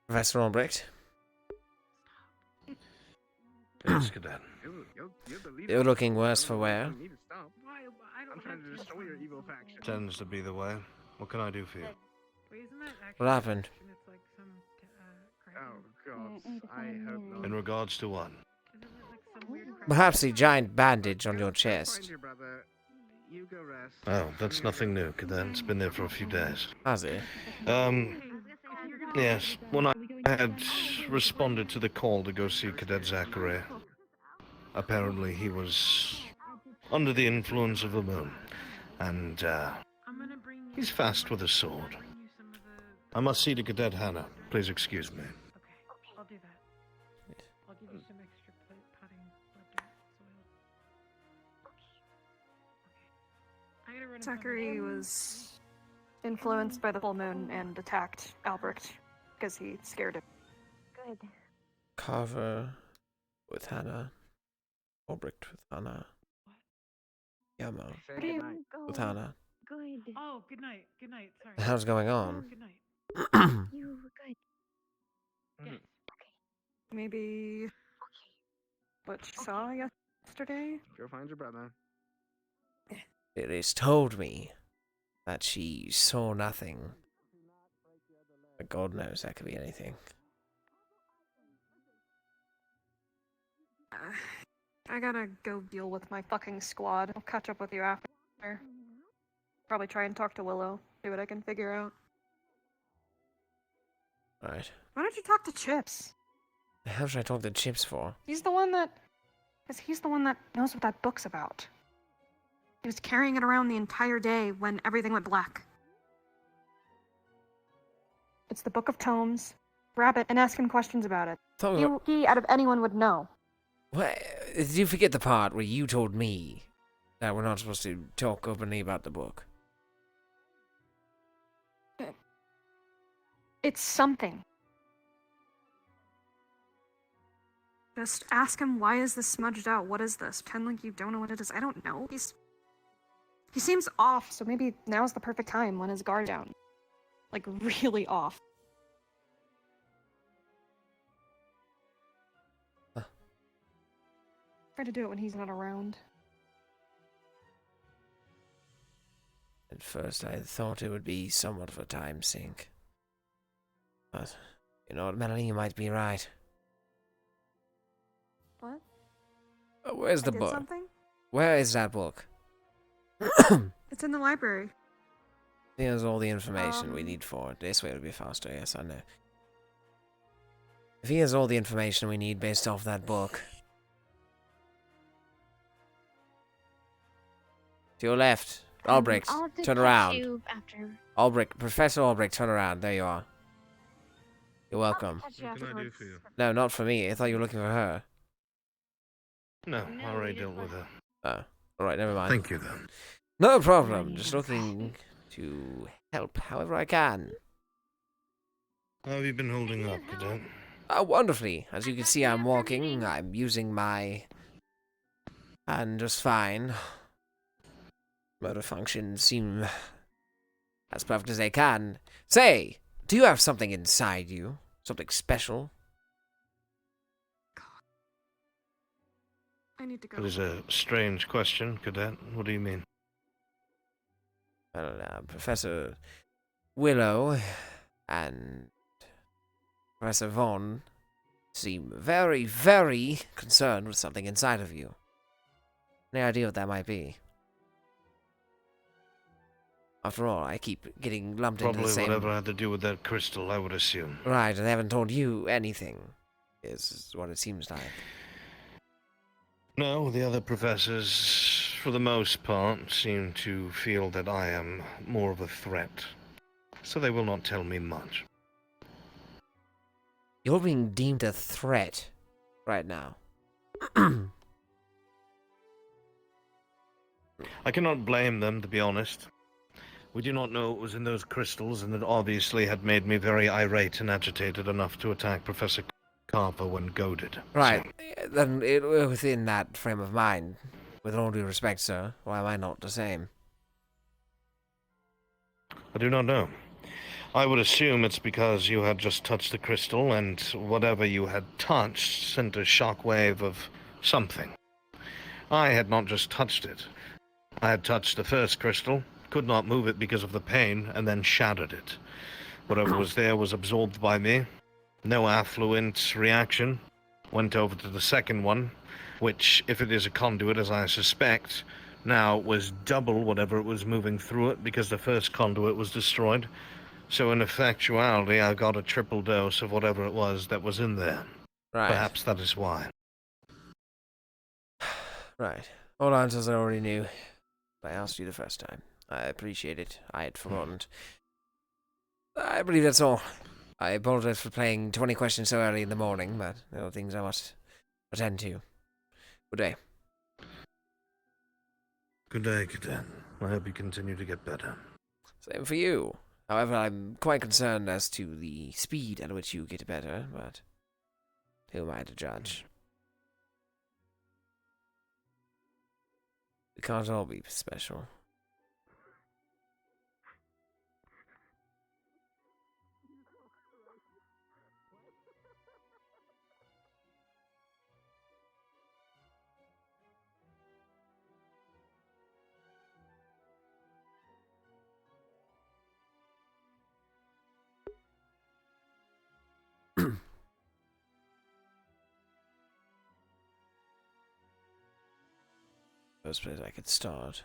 Professor Albrecht. Yes, Cadet. You're looking worse for wear. I'm trying to destroy your evil faction. Tends to be the way. What can I do for you? What happened? Oh, God. I hope not. In regards to what? Perhaps the giant bandage on your chest. Find your brother. You go rest. Oh, that's nothing new, Cadet. It's been there for a few days. Has it? Yes. When I had responded to the call to go see Cadet Zachary, apparently he was under the influence of the moon, and he's fast with a sword. I must see to Cadet Hannah. Please excuse me. I'll do that. I'll give you some extra potting soil. Zachary was influenced by the full moon and attacked Albrecht because he scared him. Good. Carver with Hannah. Albrecht with Hannah. Yamo Say good night. with Hannah. Good. Oh, good night. Good night. Sorry. How's going on? Good night. You were good. Yes. Maybe what you saw yesterday? Go find your brother. It is told me that she saw nothing. But God knows that could be anything. I gotta go deal with my fucking squad. I'll catch up with you after. Probably try and talk to Willow, see what I can figure out. Right. Why don't you talk to Chips? The hell should I talk to Chips for? He's the one that knows what that book's about. He was carrying it around the entire day when everything went black. It's the Book of Tomes. Grab it and ask him questions about it. He out of anyone would know. What? Did you forget the part where you told me that we're not supposed to talk openly about the book? It's something. Just ask him, why is this smudged out? What is this? Pretend like you don't know what it is. I don't know. He seems off, so maybe now's the perfect time when his guard down. Like, really off. Try to do it when he's not around. At first I thought it would be somewhat of a time sink. But, you know what, Melanie, you might be right. What? Where's the I did book? something? Where is that book? It's in the library. Here's all the information we need for it. This way it'll be faster, yes, I know. If he has all the information we need based off that book. To your left. Albrecht, I'll turn detect around. you after. Albrecht, Professor Albrecht, turn around. There you are. You're welcome. Catch you What can I do afterwards. for you? No, not for me. I thought you were looking for her. No, I already dealt with her. Oh, alright, never mind. Thank you, then. No problem. Just looking to help however I can. How have you been holding up, Cadet? Wonderfully. As you can see, I'm walking. I'm using my hand just fine. Motor functions seem as perfect as they can. Say, do you have something inside you? Something special? I need to go. That is a strange question, Cadet. What do you mean? Well, Professor Willow and Professor Vaughn seem very, very concerned with something inside of you. Any idea what that might be? After all, I keep getting lumped into Probably the same... whatever had to do with that crystal, I would assume. Right, and they haven't told you anything, is what it seems like. No, the other professors, for the most part, seem to feel that I am more of a threat. So they will not tell me much. You're being deemed a threat right now. I cannot blame them, to be honest. We do not know what was in those crystals, and it obviously had made me very irate and agitated enough to attack Professor Carver when goaded. Right, then within that frame of mind, with all due respect, sir, why am I not the same? I do not know. I would assume it's because you had just touched the crystal, and whatever you had touched sent a shockwave of something. I had not just touched it. I had touched the first crystal, could not move it because of the pain, and then shattered it. Whatever was there was absorbed by me. No affluent reaction. Went over to the second one, which, if it is a conduit, as I suspect, now was double whatever it was moving through it, because the first conduit was destroyed. So in effectuality, I got a triple dose of whatever it was that was in there. Right. Perhaps that is why. Right. All answers I already knew. I asked you the first time. I appreciate it. I had forgotten. I believe that's all. I apologize for playing 20 questions so early in the morning, but there are things I must attend to. Good day. Good day, Cadet. I hope you continue to get better. Same for you. However, I'm quite concerned as to the speed at which you get better, but who am I to judge? We can't all be special. First place I could start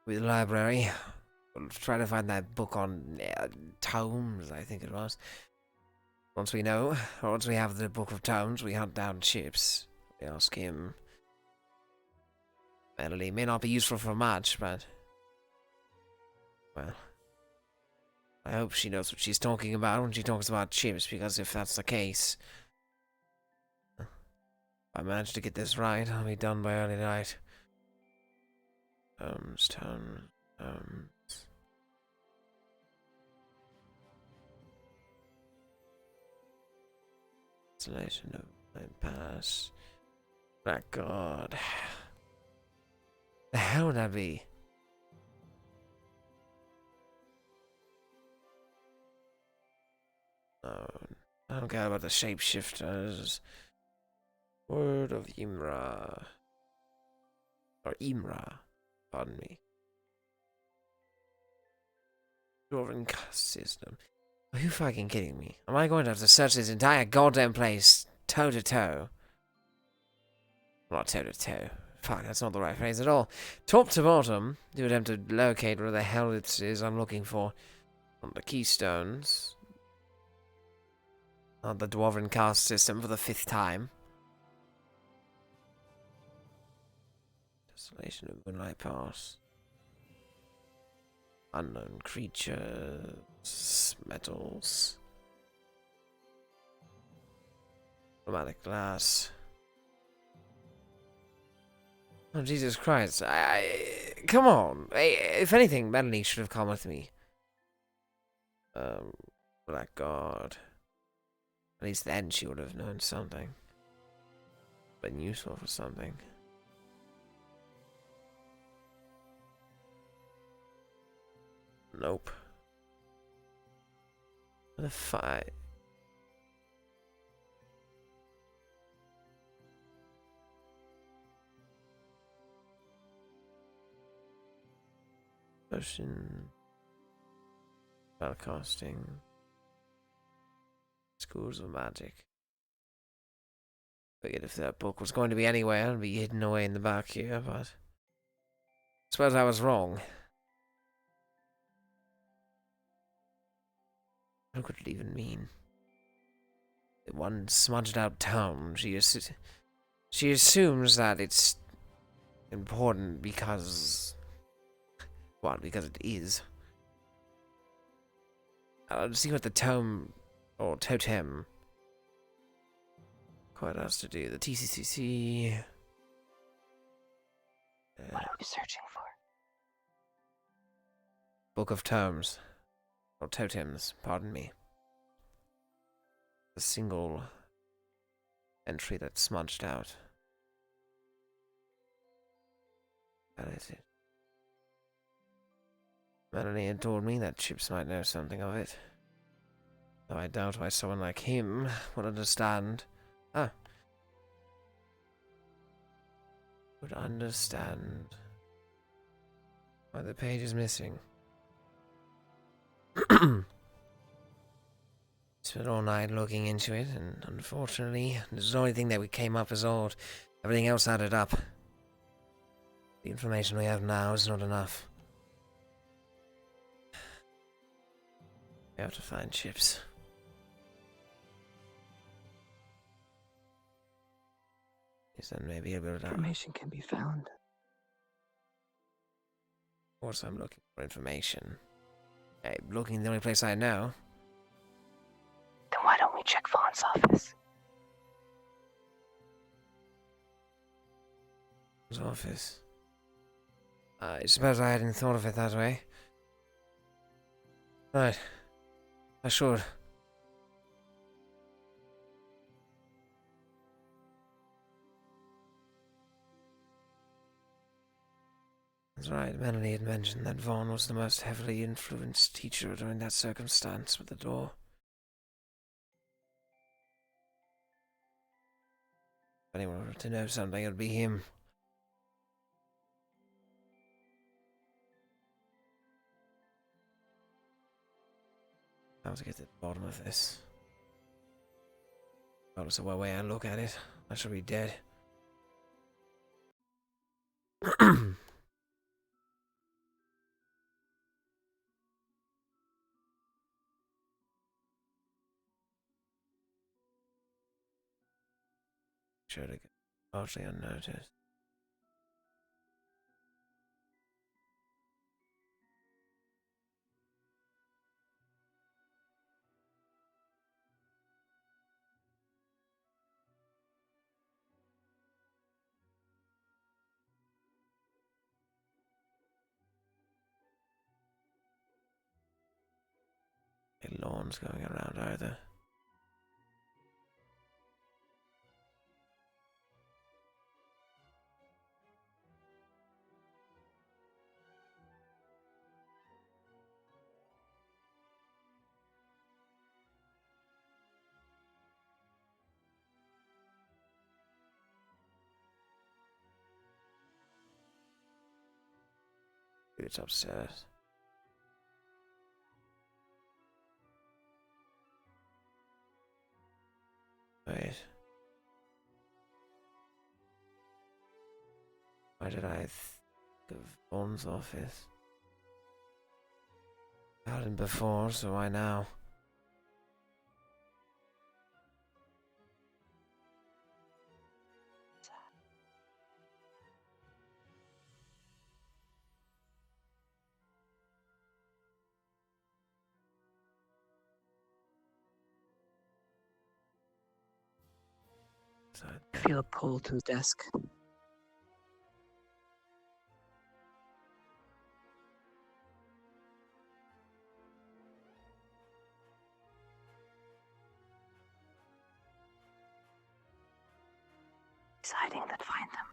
with the library. We'll try to find that book on tomes, I think it was. Once we have the book of tomes, we hunt down Chips. We ask him. Well, it may not be useful for much, but well, I hope she knows what she's talking about when she talks about Chips, because if that's the case, if I manage to get this right, I'll be done by early night. Tomes. Isolation of my pass. My God. The hell would that be? Oh, I don't care about the shapeshifters. Word of Imra. Or Imra. Pardon me. Dwarven caste system. Are you fucking kidding me? Am I going to have to search this entire goddamn place toe to toe? Not toe to toe. Fuck, that's not the right phrase at all. Top to bottom, do attempt to locate where the hell it is I'm looking for. On the keystones. On the Dwarven caste system for the 5th time. Desolation of Moonlight Pass. Unknown creatures. Metals. Chromatic glass. Oh, Jesus Christ. Come on. If anything, Melanie should have come with me. Blackguard. At least then she would have known something. Been useful for something. Nope. What the fuck? Potion. Spellcasting. Schools of Magic. Figured if that book was going to be anywhere, it'd be hidden away in the back here, but I suppose I was wrong. What could it even mean? The one smudged out town. She assumes that it's important because... well, because it is. I'll see what the tome or totem quite has to do. The TCCC. What are we searching for? Book of Tomes. Or totems, pardon me. A single entry that's smudged out. That is it. Melanie had told me that Chips might know something of it. Though I doubt why someone like him would understand. Would understand why the page is missing. Spent all night looking into it, and unfortunately, this is the only thing that we came up as odd. Everything else added up. The information we have now is not enough. We have to find Chips. Is then maybe a bit of Information can be found. Of course I'm looking for information. Hey, looking in the only place I know. Then why don't we check Vaughn's office? His office. I suppose I hadn't thought of it that way. Right. I should. That's right, Melanie had mentioned that Vaughn was the most heavily influenced teacher during that circumstance with the door. If anyone were to know something, it would be him. How to get to the bottom of this? Regardless of what way I look at it, I shall be dead. Sure to go largely unnoticed. No lawns going around either. It's upstairs. Wait. Why did I think of Vaughn's office? I hadn't before, so why now? I feel a pull to the desk. He's hiding, then find them.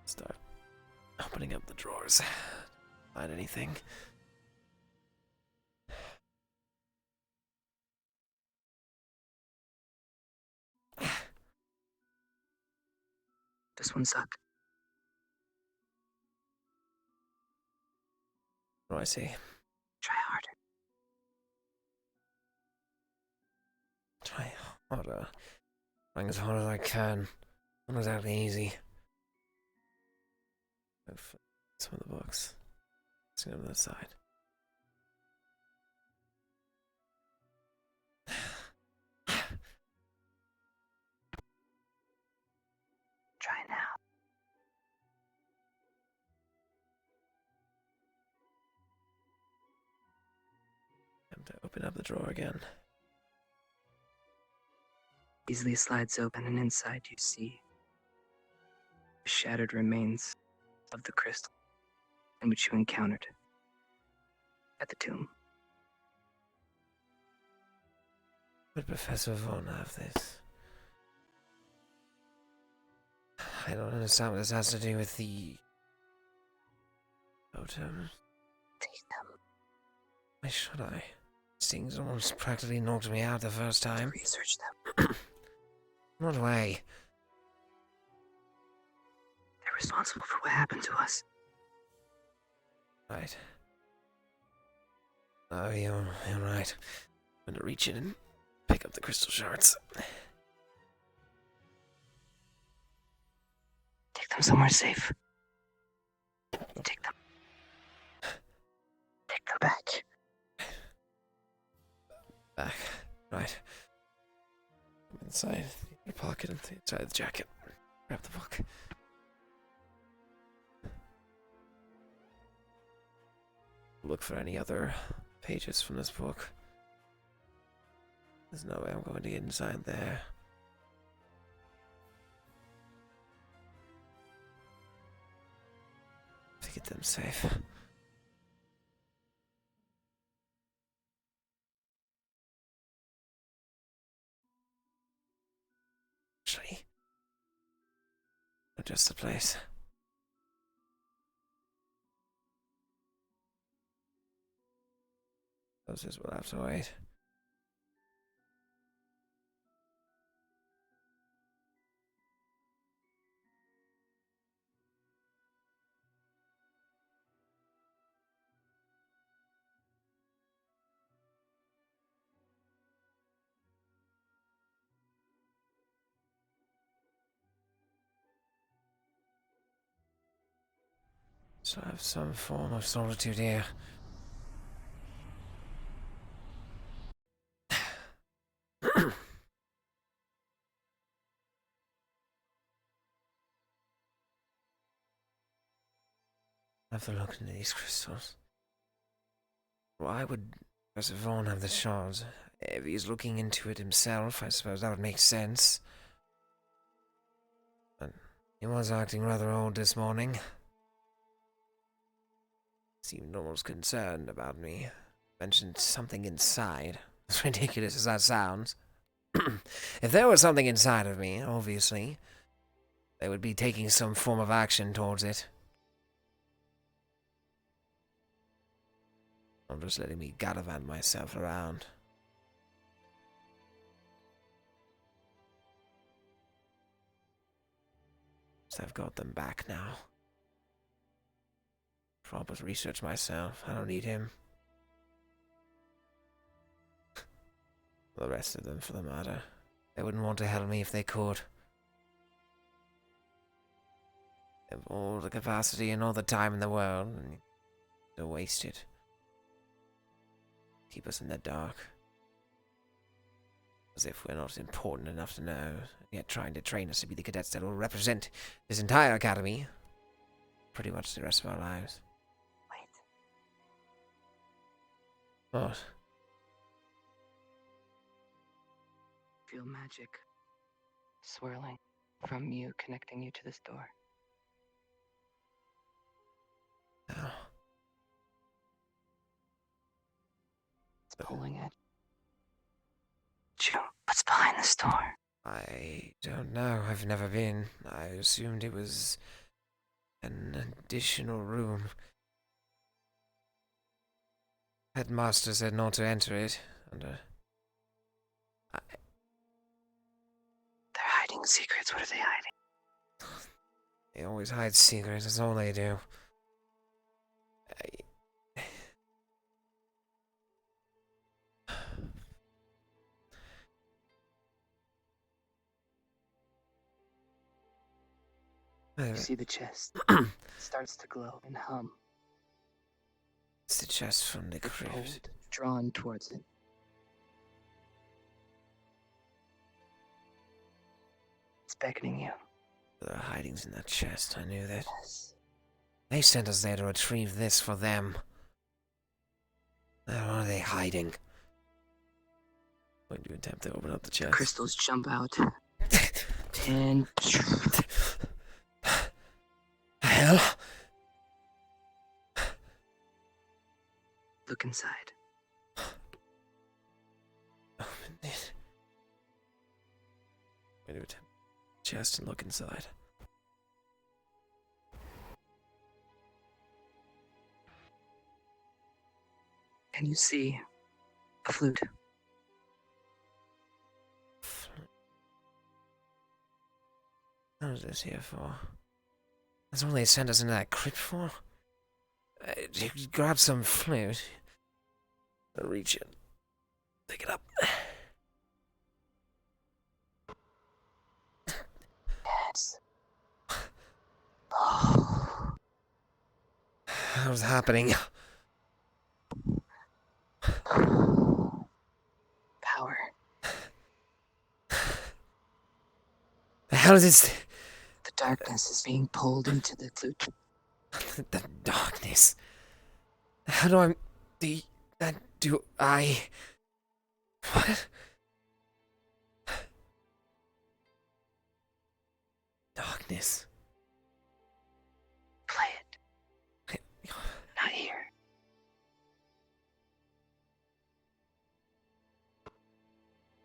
Start opening up the drawers. Find anything? This one suck. What do I see? Try harder. Try harder. Trying as hard as I can. Not exactly easy. Some of the books. Let's go to the side. Try now. Time to open up the drawer again. Easily slides open, and inside you see the shattered remains of the crystal in which you encountered at the tomb. Would Professor Vaughn have this? I don't understand what this has to do with the totems. Take them. Why should I? Things almost practically knocked me out the first time. Research them. What way? They're responsible for what happened to us. Right. Oh, you're right. I'm gonna reach in and pick up the crystal shards. Take them somewhere safe. Take them. Take them back. Back. Right. I'm inside your pocket and inside the jacket. Grab the book. Look for any other pages from this book. There's no way I'm going to get inside there. To get them safe. Just the place. Those will have to wait. So I have some form of solitude here. I have to look into these crystals. Why would Professor Vaughn have the shards? If he's looking into it himself, I suppose that would make sense. But he was acting rather old this morning. Seemed almost concerned about me. Mentioned something inside. As ridiculous as that sounds. If there was something inside of me, obviously, they would be taking some form of action towards it. I'm just letting me gallivant myself around. So I've got them back now. Proper research myself. I don't need him. The rest of them, for the matter. They wouldn't want to help me if they could. They have all the capacity and all the time in the world, and to waste it. Keep us in the dark. As if we're not important enough to know, yet trying to train us to be the cadets that will represent this entire academy. Pretty much the rest of our lives. Wait. What? Feel magic swirling from you, connecting you to this door. Oh. It's pulling it. June, what's behind this door? I don't know. I've never been. I assumed it was an additional room. Headmaster said not to enter it. They're hiding secrets. What are they hiding? They always hide secrets. That's all they do. You see the chest. It starts to glow and hum. It's the chest from the crypt. Drawn towards it. It's beckoning you. There are hidings in that chest. I knew that. Yes. They sent us there to retrieve this for them. Now, what are they hiding? When you attempt to open up the chest. The crystals jump out. And... Hell? Look inside. Open it. I'm going to attempt the chest and look inside. Can you see a flute? What is this here for? That's all they sent us into that crypt for? You grab some flute. I'll reach it. Pick it up. Yes. What's happening? Power. The hell is this? The darkness is being pulled into the flute. The darkness. How do I... Do I... What? Darkness. Play it. Not here.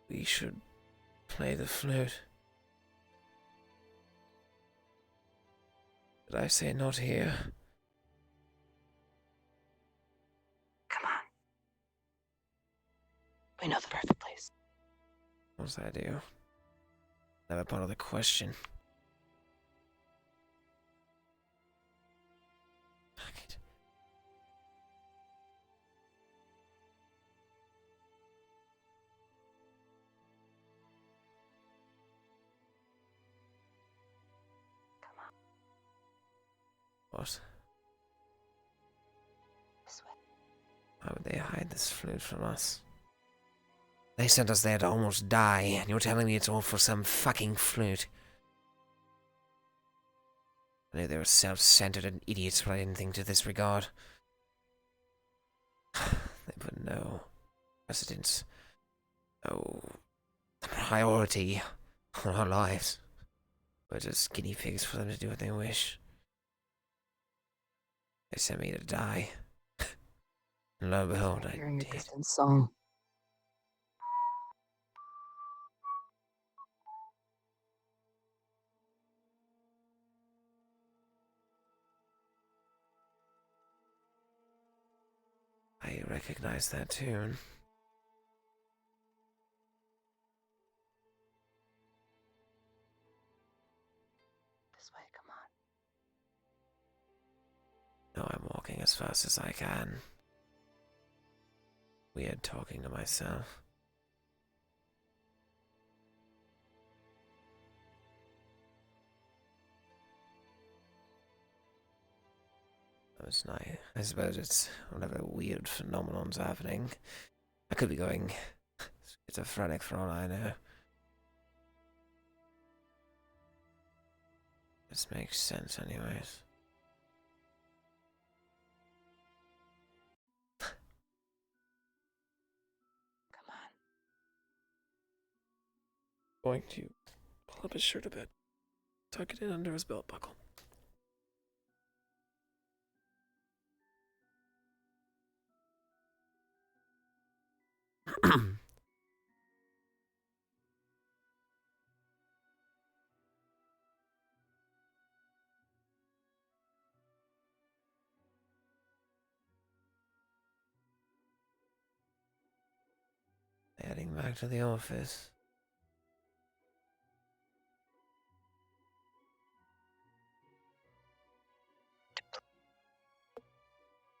We should play the flute. Did I say not here? Come on. We know the perfect place. What does that do? Never part of the question. Fuck it. What? This way. Why would they hide this flute from us? They sent us there to almost die, and you're telling me it's all for some fucking flute. I knew they were self-centered and idiots, but I didn't think to this regard. They put no precedence, no priority on our lives. We're just guinea pigs for them to do what they wish. They sent me to die. And lo and behold, I Hearing a did. distant song. I recognize that tune. This way, come on. No, I'm walking as fast as I can. Weird talking to myself. It's nice. I suppose it's whatever weird phenomenon's happening. I could be going schizophrenic for all I know. This makes sense anyways. Come on. Going to pull up his shirt a bit. Tuck it in under his belt buckle. Heading back to the office.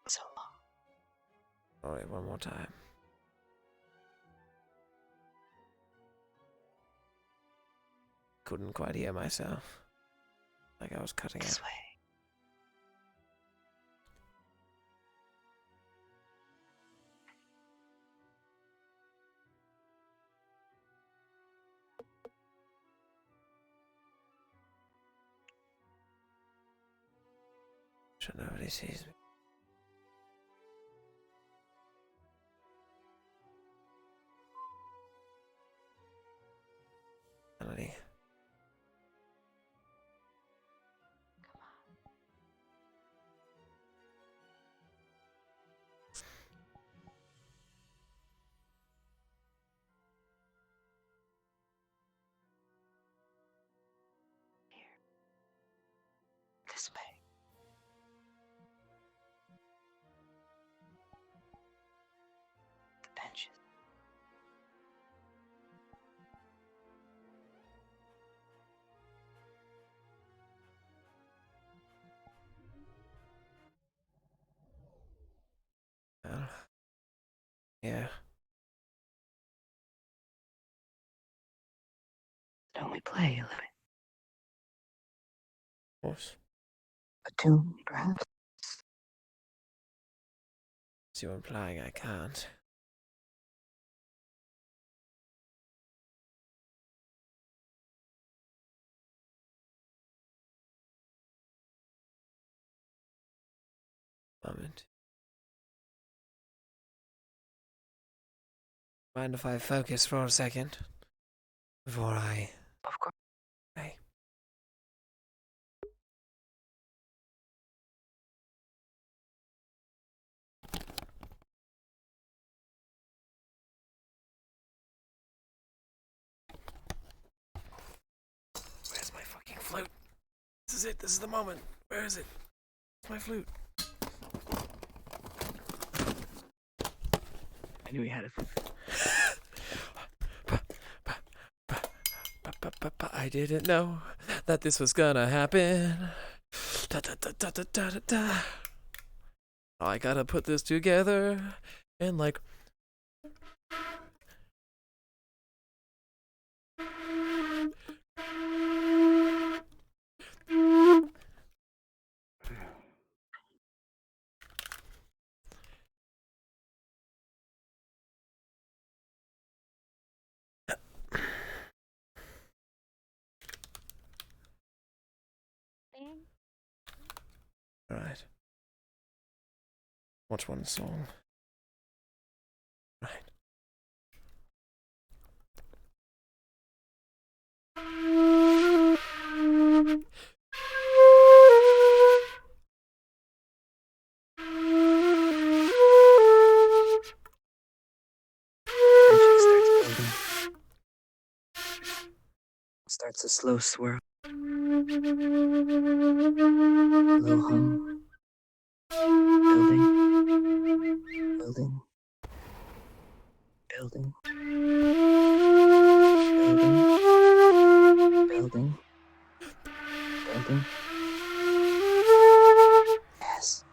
So long. Alright, one more time. Couldn't quite hear myself. Like I was cutting This out. way. Sure nobody sees me. Melody. This way. The benches. Well, yeah. Don't we play a little? Of course. A tune, perhaps? So you're implying I can't. Moment. Mind if I focus for a second? Before I... Of course. Hey. Where's my fucking flute? This is it. This is the moment. Where is it? It's my flute. I knew he had it. I didn't know that this was gonna happen. Da, da, da, da, da, da, da, da. I gotta put this together and like. Alright. Watch one song. Right. Tension starts building. Starts a slow swirl. Low hum. Building. Building. Building. Building. Building. Building. Yes.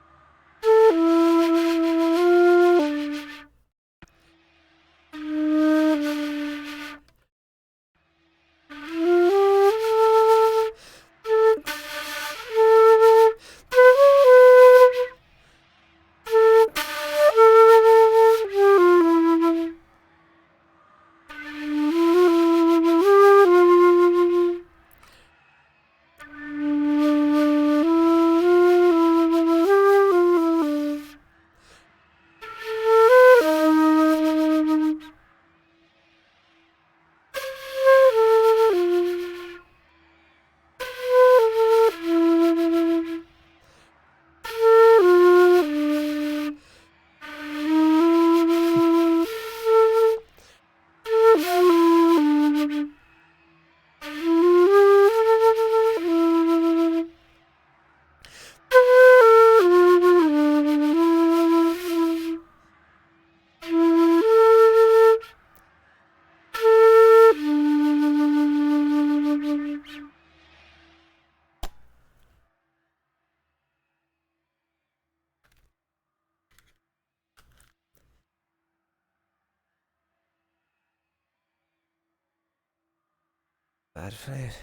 Bad flute.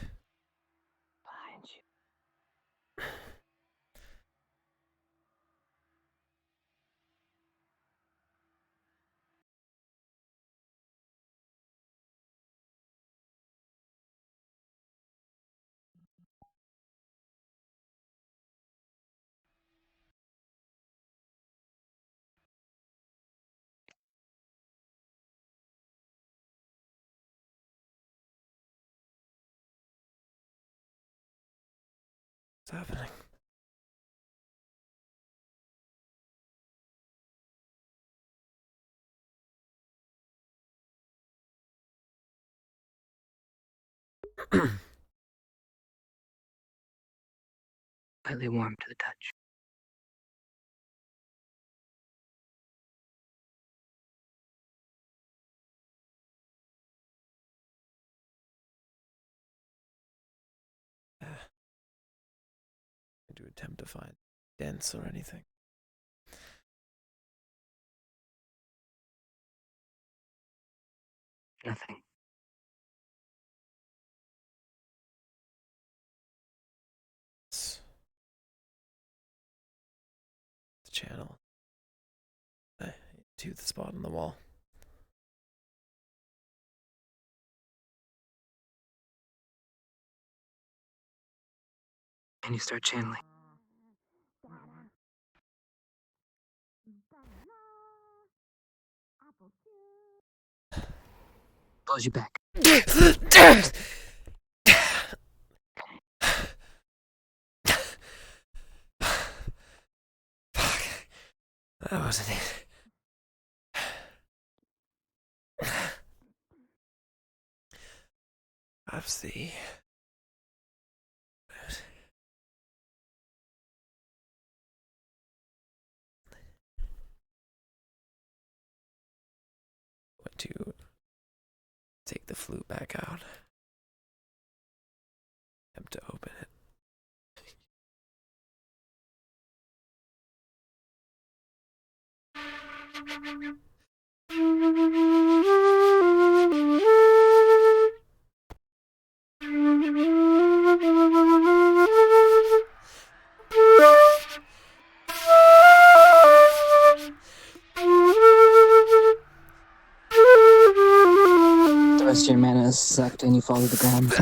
Behind you. What's happening? Slightly warm to the touch. To attempt to find dents or anything. Nothing. It's the channel. To the spot on the wall. And you start channeling. Pulls you back. Fuck. That wasn't it. Perhaps the to take the flute back out. Attempt to open it. The rest of your mana is sucked and you fall to the ground.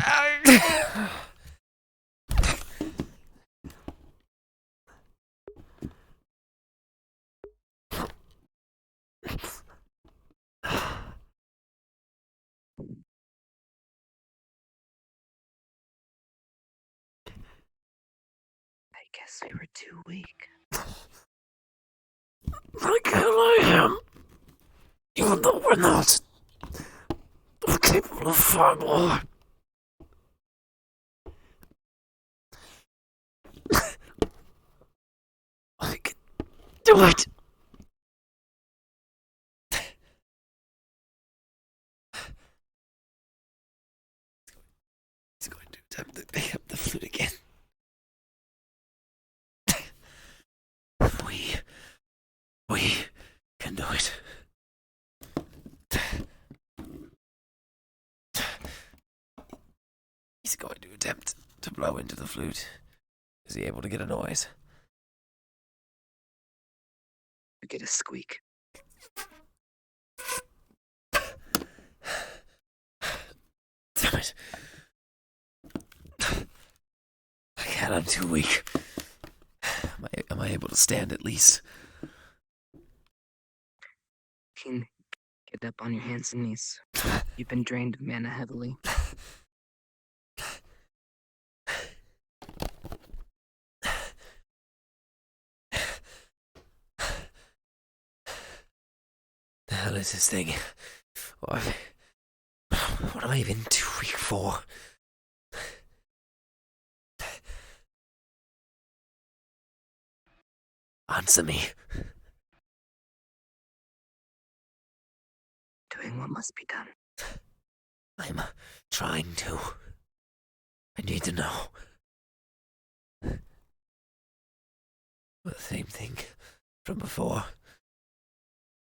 I guess we were too weak. I can't like him. Even though we're not. We're capable of far more. I can do it. He's going to attempt to pick up the flute again. We can do it. He's going to attempt to blow into the flute. Is he able to get a noise? You get a squeak. Damn it. I can't, I'm too weak. Am I able to stand at least? You can get up on your hands and knees. You've been drained of mana heavily. The hell is this thing? What am I even too weak for? Answer me. Doing what must be done. I'm trying to. I need to know. The same thing from before.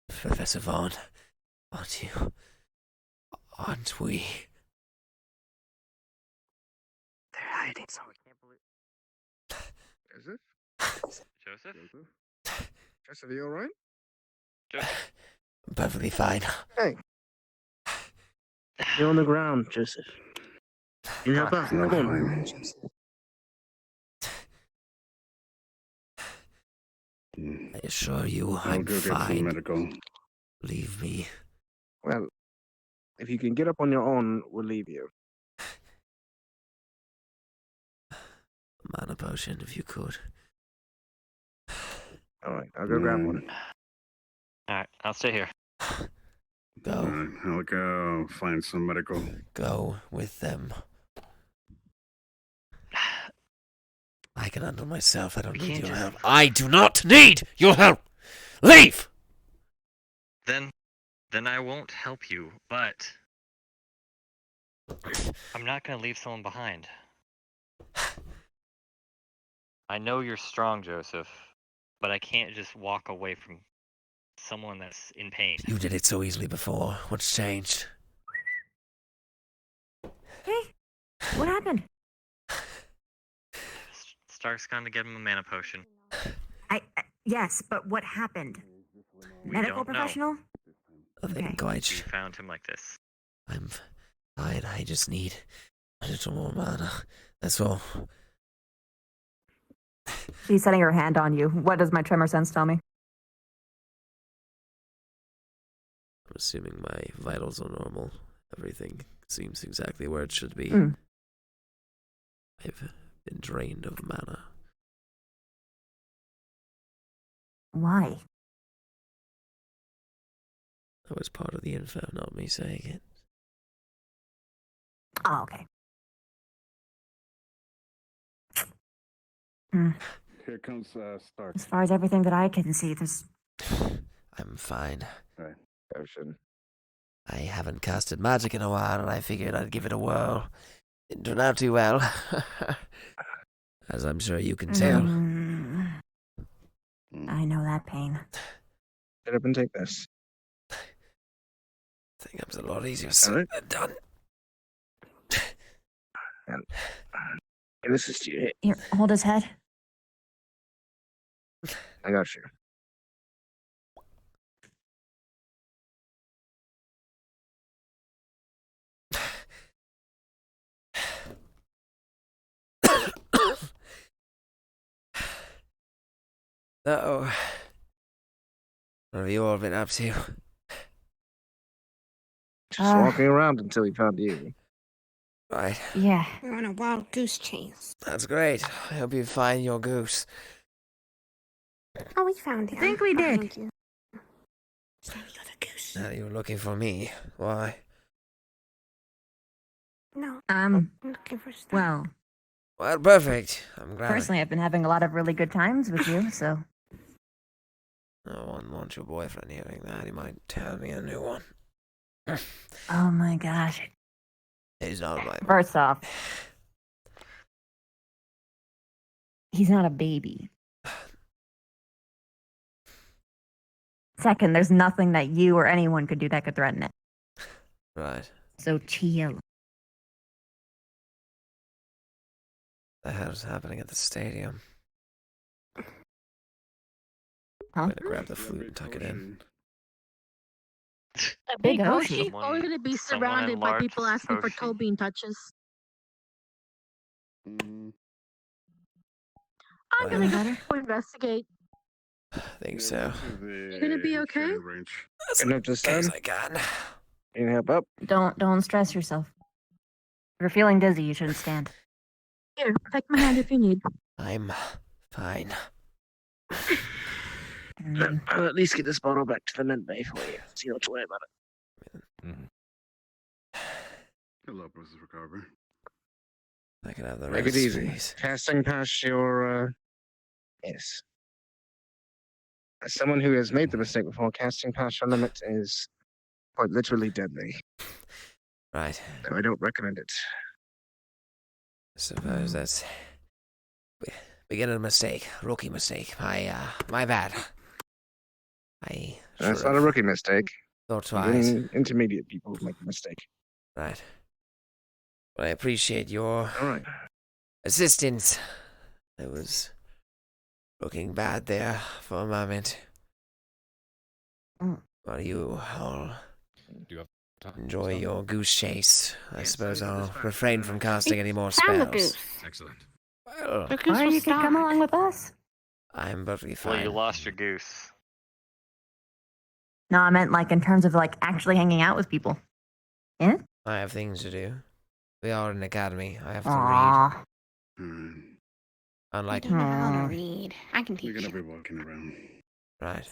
Professor Vaughn, aren't you? Aren't we? They're hiding. Joseph? Joseph? Joseph, are you alright? Joseph? I'm perfectly fine. Hey. You're on the ground, Joseph. You help out. Come on. I assure you, I'm go get some fine. medical. Leave me. Well, if you can get up on your own, we'll leave you. Mana potion, if you could. Alright, I'll go grab one. Alright, I'll stay here. Go. I'll go find some medical. Go with them. I can handle myself. I don't need your help. I do not need your help! Leave! Then I won't help you, but I'm not gonna leave someone behind. I know you're strong, Joseph, but I can't just walk away from someone that's in pain. You did it so easily before. What's changed? Hey, what happened? Stark's gone to get him a mana potion. Yes, but what happened? Medical professional? Nothing quite. We found him like this. I'm fine. I just need a little more mana. That's all. She's setting her hand on you. What does my tremor sense tell me? I'm assuming my vitals are normal. Everything seems exactly where it should be. I've been drained of mana. Why? That was part of the info, not me saying it. Oh, okay. Here comes Stark. As far as everything that I can see, there's... I'm fine. Right. Ocean. I haven't casted magic in a while, and I figured I'd give it a whirl. It turned out too well. As I'm sure you can tell. I know that pain. Get up and take this. I think it was a lot easier said than done. And this is to you. Here, hold his head. I got you. Uh-oh. What have you all been up to? Just walking around until we found you. Right. Yeah. We're on a wild goose chase. That's great. I hope you find your goose. Oh, we found him. I think we did. Thank you. Sorry, you're the goose. Now you were looking for me. Why? No. I'm looking for stuff. Well, perfect. I'm glad. personally, I've been having a lot of really good times with you, so. I wouldn't want your boyfriend hearing that. He might tell me a new one. Oh my gosh. He's not my... First off, he's not a baby. Second, there's nothing that you or anyone could do that could threaten it. Right. So chill. The hell's happening at the stadium? Huh? I'm gonna grab the flute and tuck it in. A big Hey, ocean. Koshi, always gonna be surrounded by people asking for toe bean touches. I'm gonna go investigate. I think so. You gonna be okay? As Good enough to okay as stand? I can. Can you help up? Don't stress yourself. If you're feeling dizzy, you shouldn't stand. Here, take my hand if you need. I'm fine. I'll at least get this bottle back to the mint bay for you, so you don't have to worry about it. Hello, Professor Carver. I can have the Make rest, it easy. please. Casting past your, yes. As someone who has made the mistake before, casting past your limit is quite literally deadly. Right. So I don't recommend it. I suppose that's beginner mistake, rookie mistake. My bad. That's not a rookie mistake. Thought twice. Even intermediate people make a mistake. Right. But I appreciate your All right. assistance. It was looking bad there for a moment. While you all enjoy your goose chase, I suppose I'll refrain from casting any more Found the spells. goose. Excellent. Well, The goose Or was you could come dark. along with us. I'm perfectly Well, fine. you lost your goose. No, I meant like in terms of like actually hanging out with people. Yeah? I have things to do. We are an academy. I have to read. Aww. I Unlike don't know how to read. I can teach We're gonna you. be walking around. right.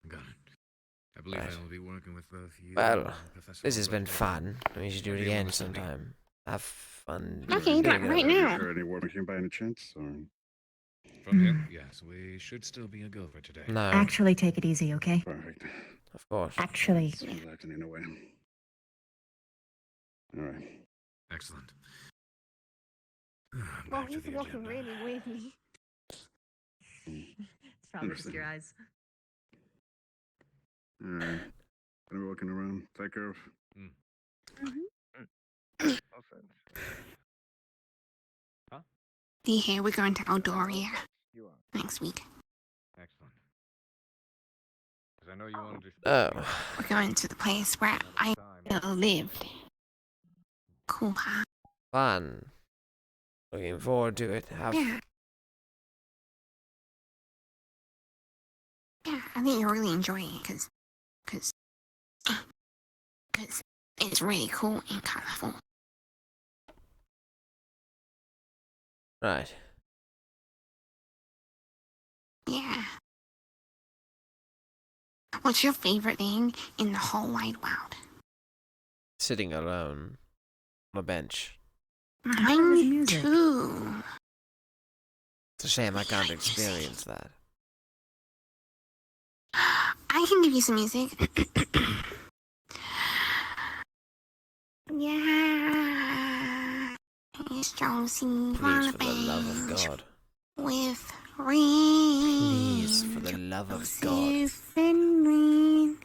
Got it. I believe Right. I will be working with both you Well, and Professor this has been Roleplay. fun. We should do it What do you again want to tell me? sometime. Have fun. Okay, you got it right Have you now. heard any word from by any chance? Or... From him? Yes, we should still be a go for today. No, Actually, take it easy, okay? Perfect. of course. Actually. It's relaxing in a way. All right. Excellent. Well, Back to he's the walking agenda. really wavy. It's probably just your eyes. All right. Gonna be walking around. Take care of. See here, we're going to Eldoria next week. Excellent. 'Cause I know you wanted to. Oh, We're going to the place where I lived. Cool, huh? fun. Looking forward to it. Have Yeah. Yeah, I think you'll really enjoy it because it's really cool and colorful. right. Yeah. What's your favorite thing in the whole wide world? Sitting alone on a bench. Mine too. It's a shame I can't experience that. I can give you some music. Yeah. It's Josie Please, for the love of Barnaby God. with Ring. Please, for the love of God. Joseph and Ring.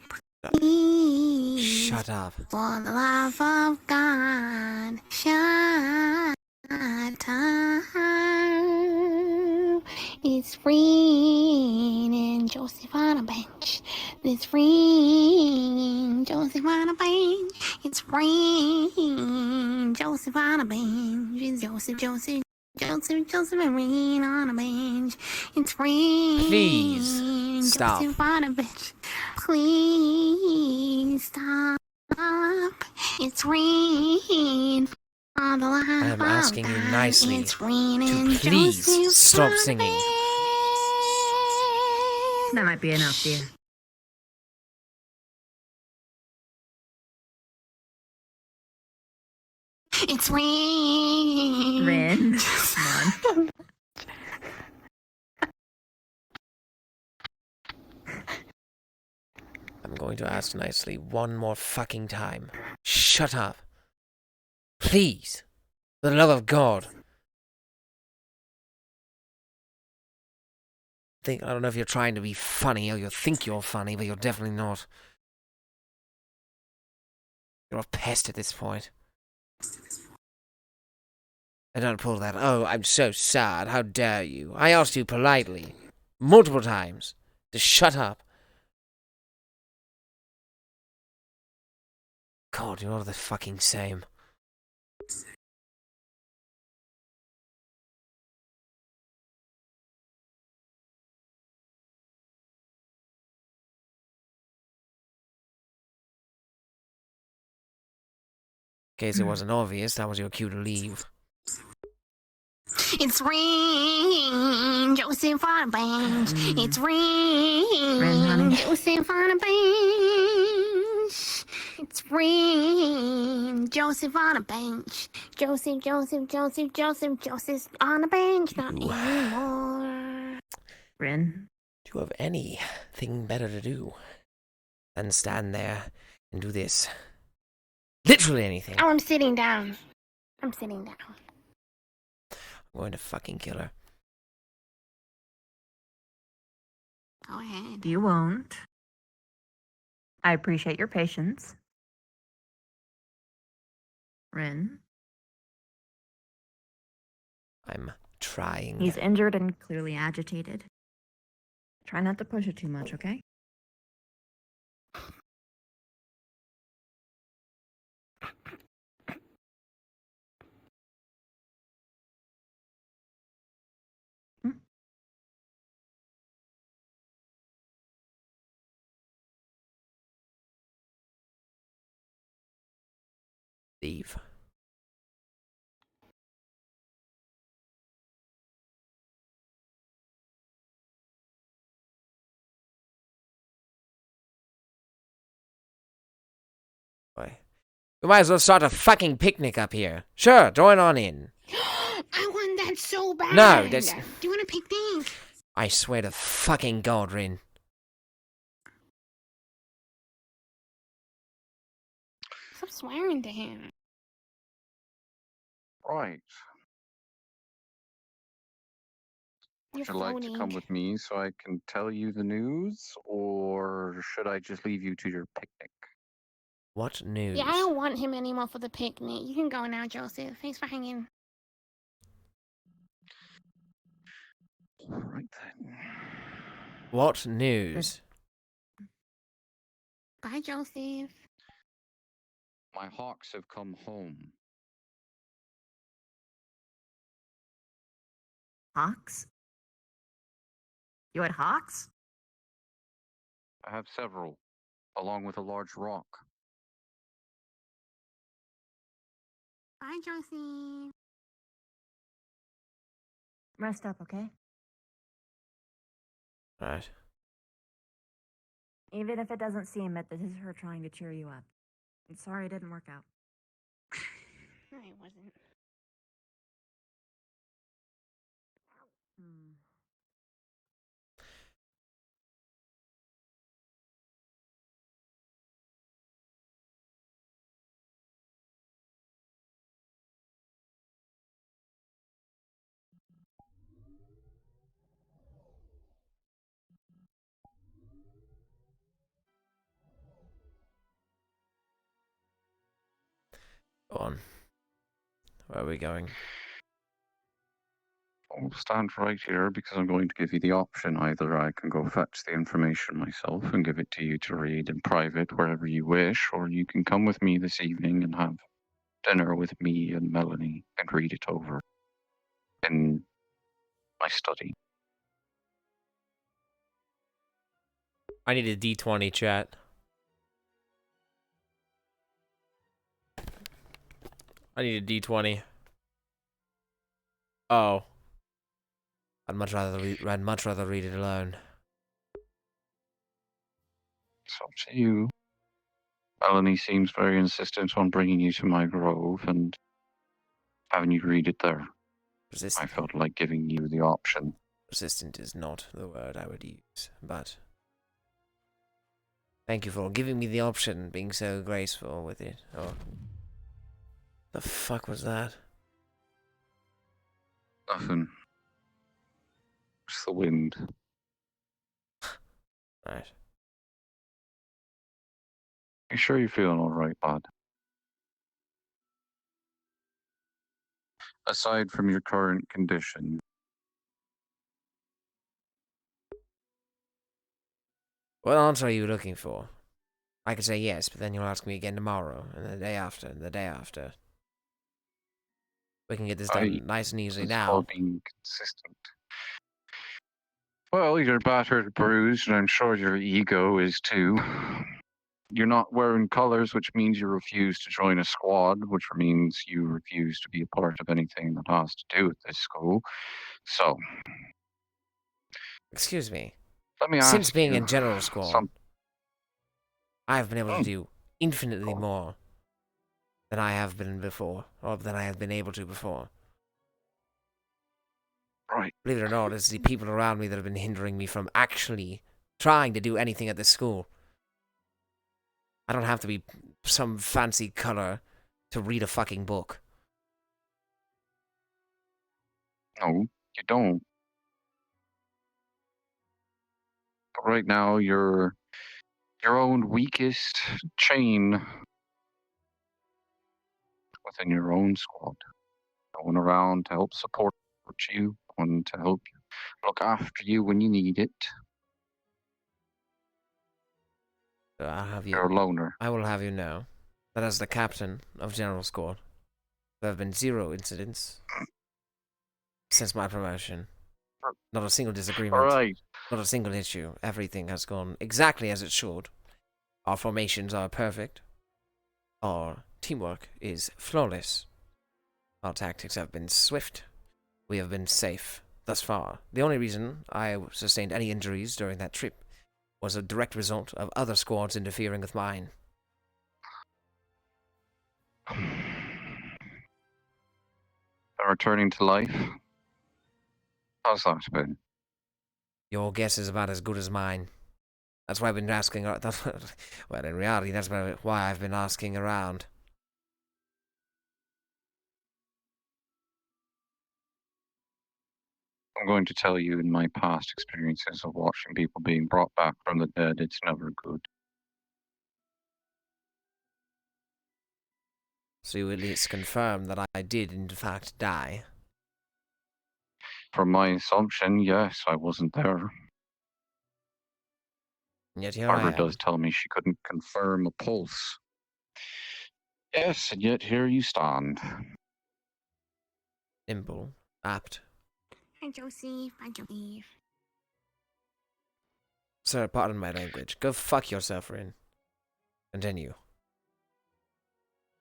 Shut up. For the love of God, shut up. It's free and Joseph on a bench. It's free, Joseph on a bench. It's free, Joseph on a bench. It's Joseph and Reen on a bench. It's free. Please, stop. Joseph on a bench. Please stop. It's raining on the line. I am asking you nicely It's raining. to please Joseph stop on a singing. That might be enough, dear. It's raining. Rin, come on. I'm going to ask nicely one more fucking time. Shut up. Please. For the love of God. I don't know if you're trying to be funny or you think you're funny, but you're definitely not. You're a pest at this point. And don't pull that, oh, I'm so sad, how dare you. I asked you politely, multiple times, to shut up. God, you're all the fucking same. In case it wasn't obvious, that was your cue to leave. It's rain, Joseph on a bench. It's rain, Joseph on a bench. It's rain, Joseph on a bench. Joseph on a bench, not anymore. Rin. Do you have anything better to do than stand there and do this? Literally anything. Oh, I'm sitting down. I'm sitting down. I'm going to fucking kill her. Go ahead. You won't. I appreciate your patience. Rin. I'm trying. He's injured and clearly agitated. Try not to push it too much, okay? Leave. Boy. We might as well start a fucking picnic up here. Sure, join on in. I want that so bad. No, that's... Do you want a picnic? I swear to fucking God, Rin. Stop swearing to him. Right. Would you like to come with me so I can tell you the news, or should I just leave you to your picnic? What news? Yeah, I don't want him anymore for the picnic. You can go now, Joseph. Thanks for hanging. Right then. What news? Bye, Joseph. My hawks have come home. Hawks? You had hawks? I have several, along with a large rock. Bye, Joseph. Rest up, okay? Right. Even if it doesn't seem it, this is her trying to cheer you up. I'm sorry it didn't work out. No, it wasn't. Where are we going? I'll stand right here because I'm going to give you the option. Either I can go fetch the information myself and give it to you to read in private wherever you wish, or you can come with me this evening and have dinner with me and Melanie and read it over in my study. I need a D20, chat. I need a D20. Oh. I'd much rather read it alone. It's up to you. Melanie seems very insistent on bringing you to my grove and having you read it there. Resistant. I felt like giving you the option. Resistant is not the word I would use, but thank you for giving me the option, being so graceful with it. Oh. The fuck was that? Nothing. It's the wind. Right. You sure you're feeling alright, bud? Aside from your current condition. What answer are you looking for? I could say yes, but then you'll ask me again tomorrow, and the day after, and the day after. We can get this done nice and easily now. All being consistent. Well, you're battered, bruised, and I'm sure your ego is too. You're not wearing colors, which means you refuse to join a squad, which means you refuse to be a part of anything that has to do with this school. So, excuse me. Let me ask Since being you in general squad, I've been able to do infinitely more than I have been before, or than I have been able to before. Right. Believe it or not, it's the people around me that have been hindering me from actually trying to do anything at this school. I don't have to be some fancy color to read a fucking book. No, you don't. But right now, you're your own weakest chain within your own squad. No one around to help support you, one to help you look after you when you need it. I'll have you. You're a loner. I will have you know that as the captain of General Squad, there have been 0 incidents since my promotion. Not a single disagreement. Right. Not a single issue. Everything has gone exactly as it should. Our formations are perfect. Our teamwork is flawless. Our tactics have been swift. We have been safe thus far. The only reason I sustained any injuries during that trip was a direct result of other squads interfering with mine. Returning to life? How's that been? Your guess is about as good as mine. That's why I've been asking. Well, in reality, that's why I've been asking around. I'm going to tell you, in my past experiences of watching people being brought back from the dead, it's never good. So you at least confirm that I did, in fact, die. From my assumption, yes, I wasn't there. And yet here Barbara I am. does tell me she couldn't confirm a pulse. Yes, and yet here you stand. Nimble. Apt. Hi, Joseph. Hi, Joseph. Sir, pardon my language. Go fuck yourself, Rin. Continue.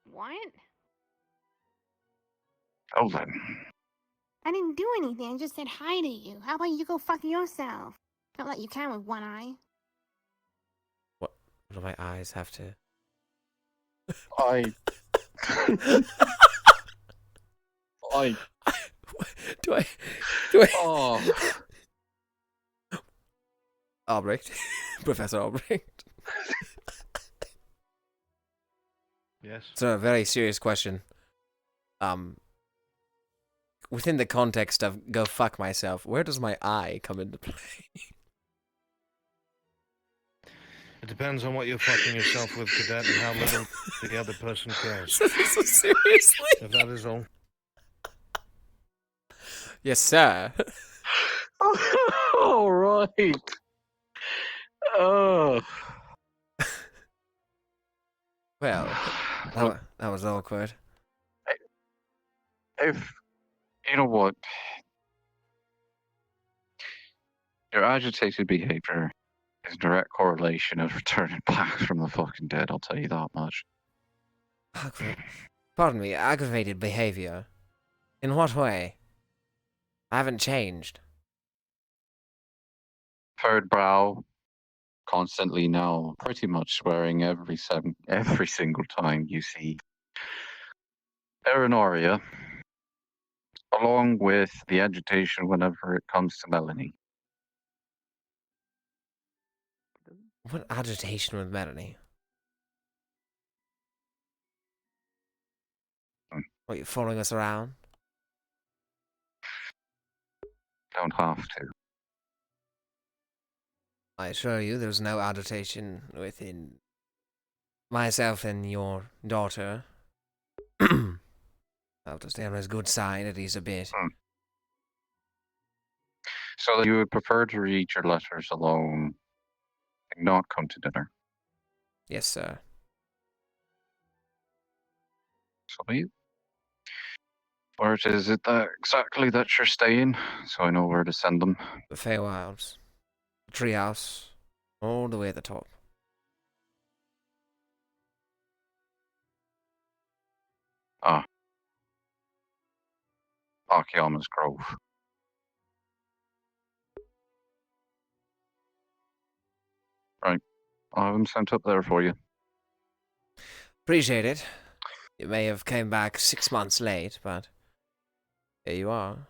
What? Oh, then. I didn't do anything. I just said hi to you. How about you go fuck yourself? Not that you can with one eye. What do my eyes have to... I... Do I... Oh. Albrecht. Professor Albrecht. Yes. So a very serious question. Within the context of go fuck myself, where does my eye come into play? It depends on what you're fucking yourself with, Cadet, and how little the other person cares. So seriously? If that is all. Yes, sir. All right. Oh. Well, that was awkward. If you know what, your agitated behavior is a direct correlation of returning back from the fucking dead. I'll tell you that much. Pardon me, aggravated behavior. In what way? I haven't changed. Third brow, constantly now, pretty much swearing every single time you see paranoia, along with the agitation whenever it comes to Melanie. What agitation with Melanie? What, you following us around? Don't have to. I assure you there's no agitation within myself and your daughter. I'll just stay on his good side at least a bit. So you would prefer to read your letters alone and not come to dinner? Yes, sir. So you. Where is it that exactly that you're staying, so I know where to send them? The Feywilds. The treehouse. All the way at the top. Ah. Akiyama's Grove. Right. I'll have them sent up there for you. Appreciate it. You may have came back 6 months late, but here you are.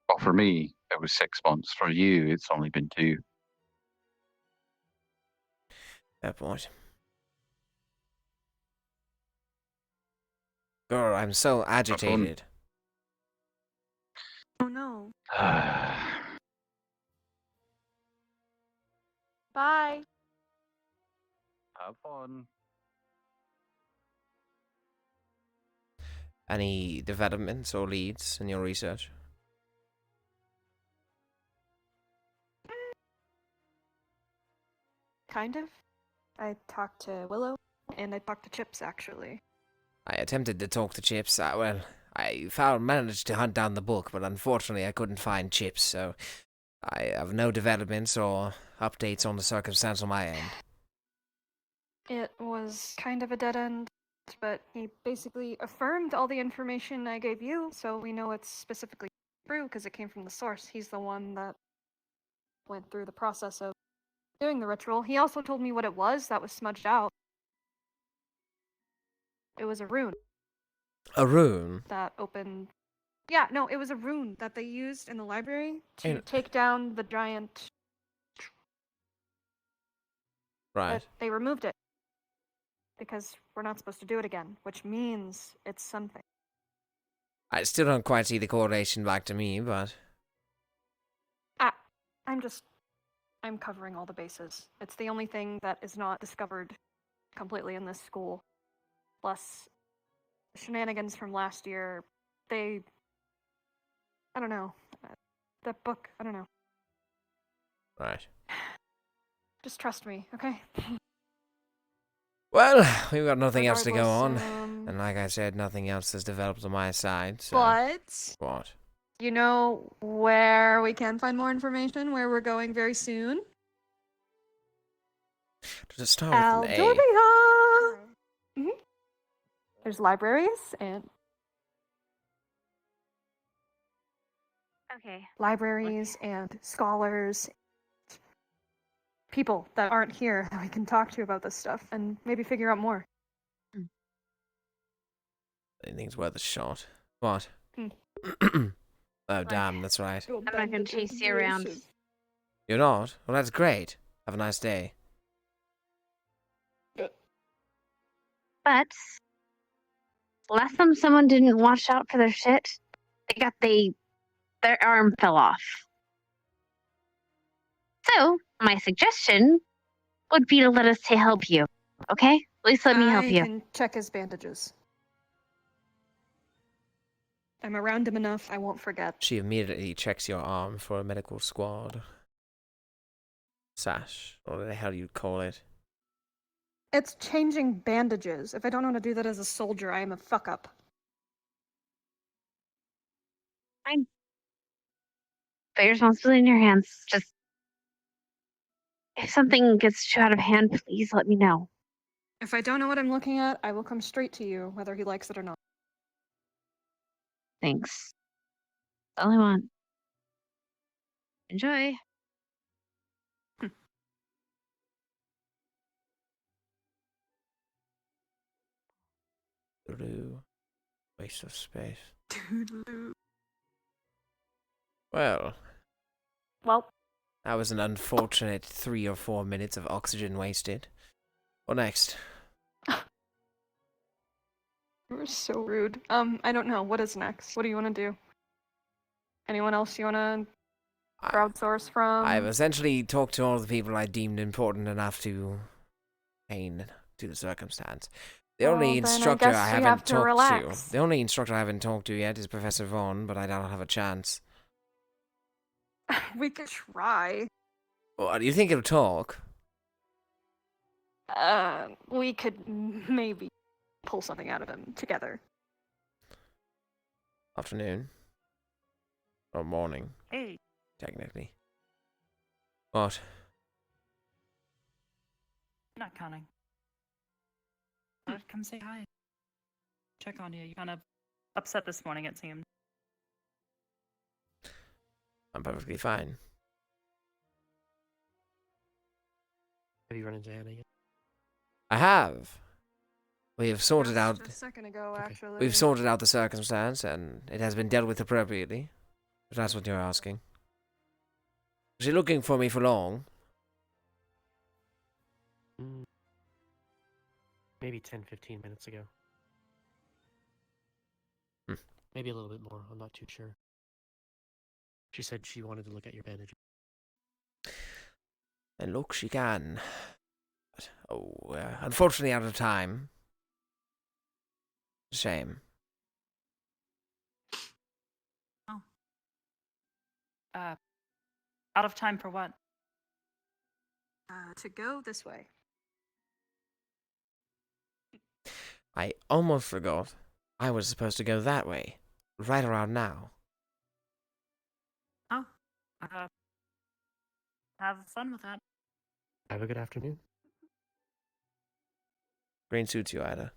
Well, for me, it was 6 months. For you, it's only been 2. Fair point. Girl, I'm so agitated. Oh no. Bye. Have fun. Any developments or leads in your research? Kind of. I talked to Willow, and I talked to Chips, actually. I attempted to talk to Chips. I managed to hunt down the book, but unfortunately I couldn't find Chips, so I have no developments or updates on the circumstance on my end. It was kind of a dead end, but he basically affirmed all the information I gave you, so we know it's specifically true because it came from the source. He's the one that went through the process of doing the ritual. He also told me what it was that was smudged out. It was a rune. A rune? That opened... Yeah, no, it was a rune that they used in the library to And... take down the giant... Right. But they removed it. Because we're not supposed to do it again, which means it's something. I still don't quite see the correlation back to me, but... I'm covering all the bases. It's the only thing that is not discovered completely in this school. Plus, shenanigans from last year, I don't know. The book, I don't know. Right. Just trust me, okay? Well, we've got nothing else to go on. Regardless, And like I said, nothing else has developed on my side, so... But... What? You know where we can find more information, where we're going very soon? To start with an A. Mm-hmm. There's libraries and... Okay. Libraries and scholars. People that aren't here that we can talk to about this stuff and maybe figure out more. Anything's worth a shot. What? Hmm. Oh, damn, that's right. I'm not gonna chase you around. You're not? Well, that's great. Have a nice day. But last time someone didn't watch out for their shit, their arm fell off. So my suggestion would be to let us to help you. Okay? At least let me help you. I can check his bandages. I'm around him enough, I won't forget. She immediately checks your arm for a medical squad. Sash, or the hell you call it. It's changing bandages. If I don't know how to do that as a soldier, I am a fuck up. Fine. Put your responsibility in your hands. Just if something gets too out of hand, please let me know. If I don't know what I'm looking at, I will come straight to you, whether he likes it or not. Thanks. That's all I want. Enjoy. Toodaloo. Waste of space. Toodaloo. Well. Well. That was an unfortunate 3 or 4 minutes of oxygen wasted. What next? You were so rude. I don't know. What is next? What do you want to do? Anyone else you want to crowdsource from? I've essentially talked to all the people I deemed important enough to pertain to the circumstance. The only instructor I haven't talked to. The only instructor I haven't talked to yet is Professor Vaughn, but I don't have a chance. We could try. Well, do you think he'll talk? We could maybe pull something out of him together. Afternoon. Or morning. Hey. Technically. What? Not counting. Come say hi. Check on you. You're kind of upset this morning, it seemed. I'm perfectly fine. Have you run into Hannah yet? I have. We have sorted out. Just a second ago, actually. We've sorted out the circumstance, and it has been dealt with appropriately. If that's what you're asking. Was she looking for me for long? Maybe 10-15 minutes ago. Maybe a little bit more. I'm not too sure. She said she wanted to look at your bandage. And look, she can. But, unfortunately out of time. Shame. Oh. Out of time for what? To go this way. I almost forgot. I was supposed to go that way. Right around now. Oh. Have fun with that. Have a good afternoon. Green suits you, Ida.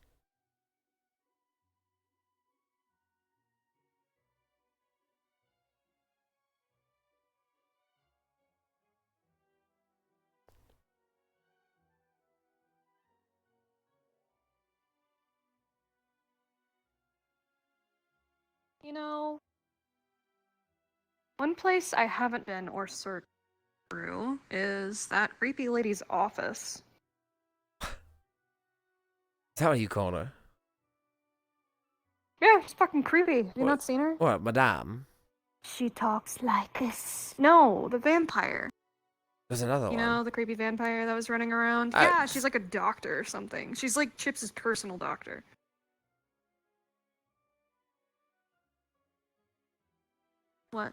You know, one place I haven't been or searched through is that creepy lady's office. Is that what you call her? Yeah, it's fucking creepy. Have you not seen her? What, Madame? She talks like this. No, the vampire. There's another one. You know, the creepy vampire that was running around? Yeah, she's like a doctor or something. She's like Chips' personal doctor. What?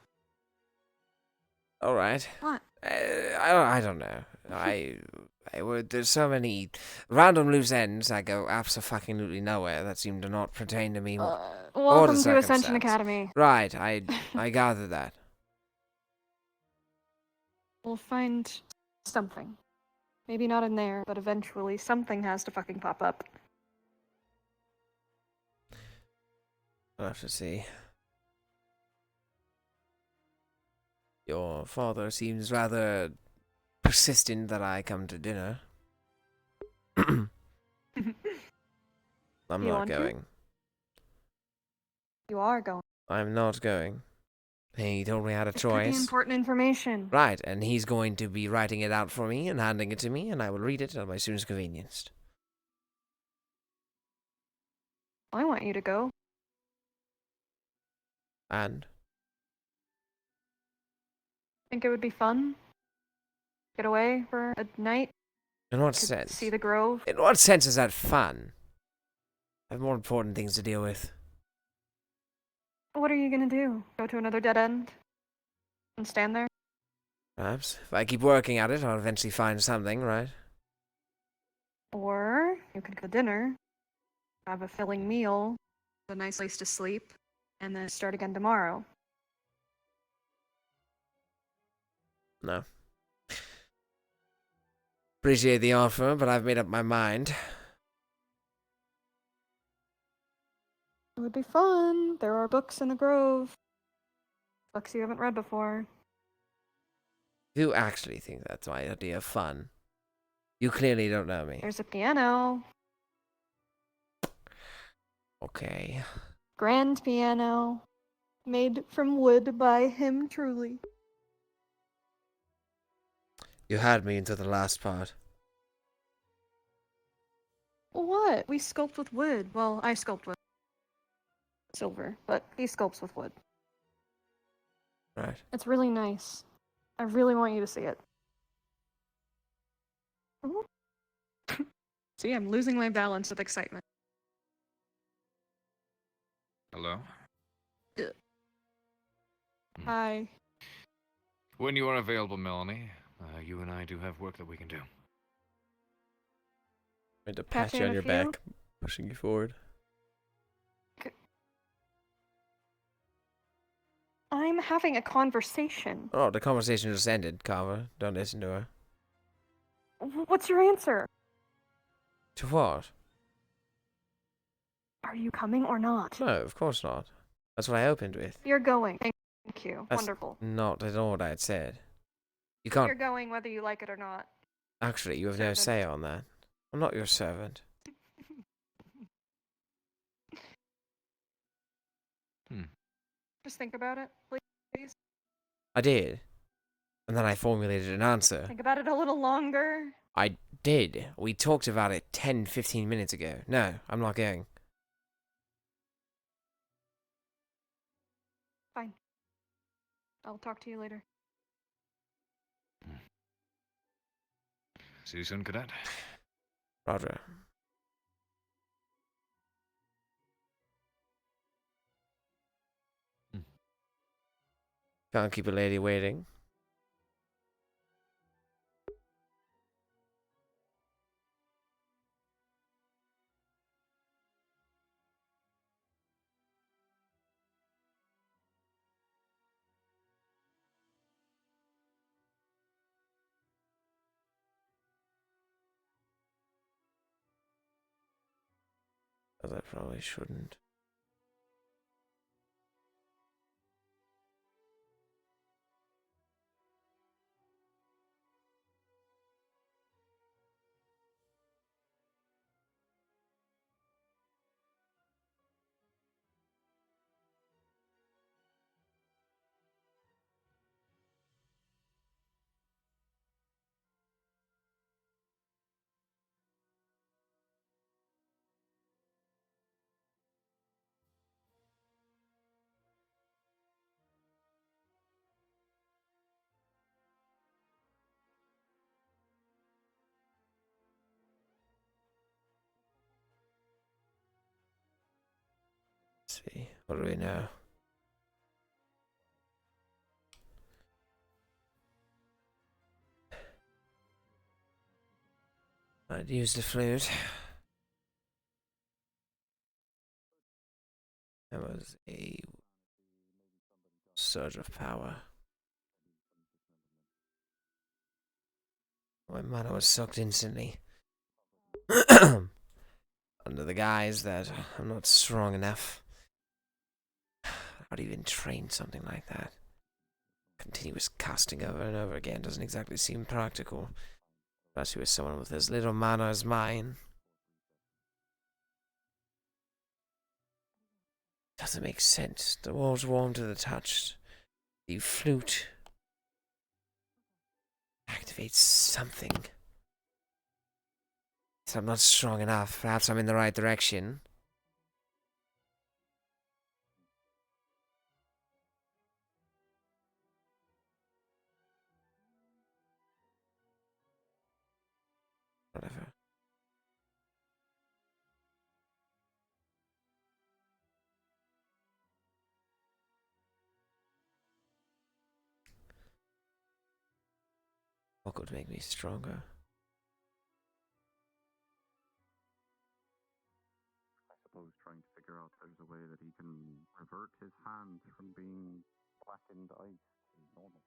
All right. What? I don't know. There's so many random loose ends that go absolutely nowhere that seem to not pertain to me. Welcome to Ascension Academy. Right, I gathered that. We'll find something. Maybe not in there, but eventually something has to fucking pop up. We'll have to see. Your father seems rather persistent that I come to dinner. I'm not going. You are going. I'm not going. He told me I had a It's choice. pretty important information. Right, and he's going to be writing it out for me and handing it to me, and I will read it at my soonest convenience. I want you to go. And? Think it would be fun? Get away for a night? In what sense? See the Grove? In what sense is that fun? I have more important things to deal with. What are you gonna do? Go to another dead end? And stand there? Perhaps. If I keep working at it, I'll eventually find something, right? Or you could go to dinner, have a filling meal, a nice place to sleep, and then start again tomorrow. No. Appreciate the offer, but I've made up my mind. It would be fun. There are books in the grove. Books you haven't read before. You actually think that's my idea of fun? You clearly don't know me. There's a piano. Okay. Grand piano. Made from wood by him truly. You had me into the last part. What? We sculpt with wood. Well, I sculpt with silver, but he sculpts with wood. Right. It's really nice. I really want you to see it. See, I'm losing my balance with excitement. Hello? Hi. When you are available, Melanie, you and I do have work that we can do. I'm going to pat you on your back, pushing you forward. I'm having a conversation. Oh, the conversation just ended, Carver. Don't listen to her. What's your answer? To what? Are you coming or not? No, of course not. That's what I opened with. You're going. Thank you. That's Wonderful. not at all what I had said. You can't... You're going whether you like it or not. Actually, you have no say on that. I'm not your servant. Just think about it, please. I did. And then I formulated an answer. Think about it a little longer. I did. We talked about it 10-15 minutes ago. No, I'm not going. Fine. I'll talk to you later. See you soon, Cadet. Roger. Can't keep a lady waiting. As I probably shouldn't. Let's see, what do we know? I'd use the flute. That was a surge of power. My mana was sucked instantly. Under the guise that I'm not strong enough. I'd even train something like that. Continuous casting over and over again doesn't exactly seem practical. Especially with someone with as little mana as mine. Doesn't make sense. The walls warm to the touch. The flute activates something. So I'm not strong enough. Perhaps I'm in the right direction. Whatever. What could make me stronger? I suppose trying to figure out there's a way that he can revert his hand from being blackened ice to normal.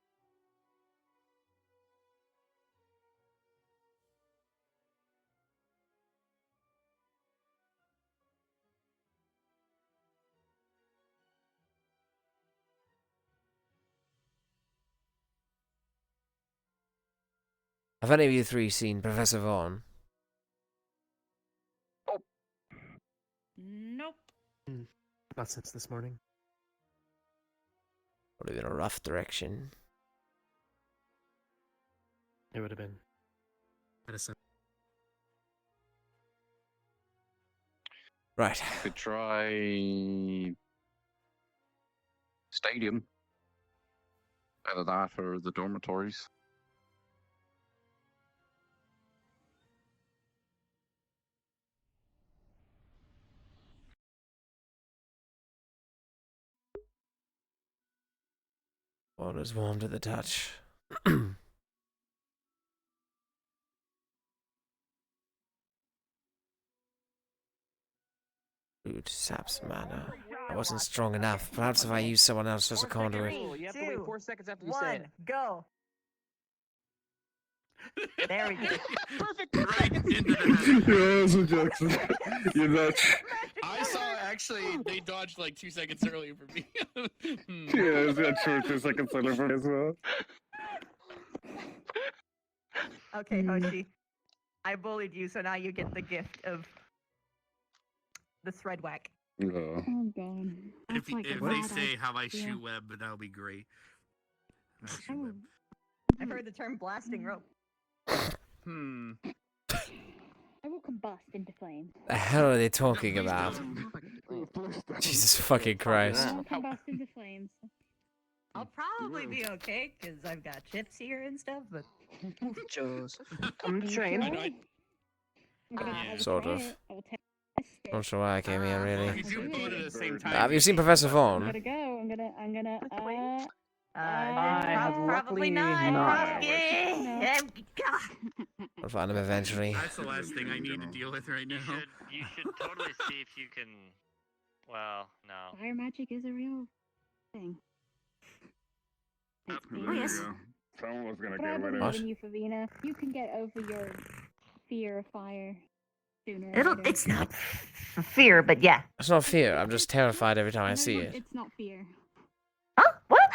Have any of you three seen Professor Vaughn? Nope. Not since this morning. Would have been a rough direction. It would have been. Medicine. Right. Could try stadium. Either that or the dormitories. Water's warm to the touch. Food saps mana. I wasn't strong enough. Perhaps if I use someone else as a conduit. You have to wait 4 seconds after you say One, it. go. There we go. Perfect. Right into the You're awesome, Jackson. You're nuts. I saw actually they dodged like 2 seconds earlier for me. Yeah, it's got short 2 seconds earlier for me as well. Okay, Hoshi. I bullied you, so now you get the gift of the thread whack. Yeah. Oh god. If, That's like if a they bad say how I idea. shoot web, that'll be great. I shoot web. I've heard the term blasting rope. I will combust into flames. The hell are they talking about? Jesus fucking Christ. I will combust into flames. I'll probably be okay, because I've got chips here and stuff, but... Joes. Come to train. I will Sort try of. it. I will test it. Not sure why I came here, really. You do both at the same time. Have you seen Professor I'm Vaughn? gonna go. I'm gonna. I have Probably luckily not. not. I'll find him eventually. That's the last thing I need to deal with right now. You should totally see if you can. Well, no. Fire magic is a real thing. Oh, yes. Someone was gonna But I get believe rid in you, Favina. You can get over your fear of fire sooner. or It'll. later. It's not fear, but yeah. It's not fear. I'm just terrified every time I see it. It's not fear. Huh? What?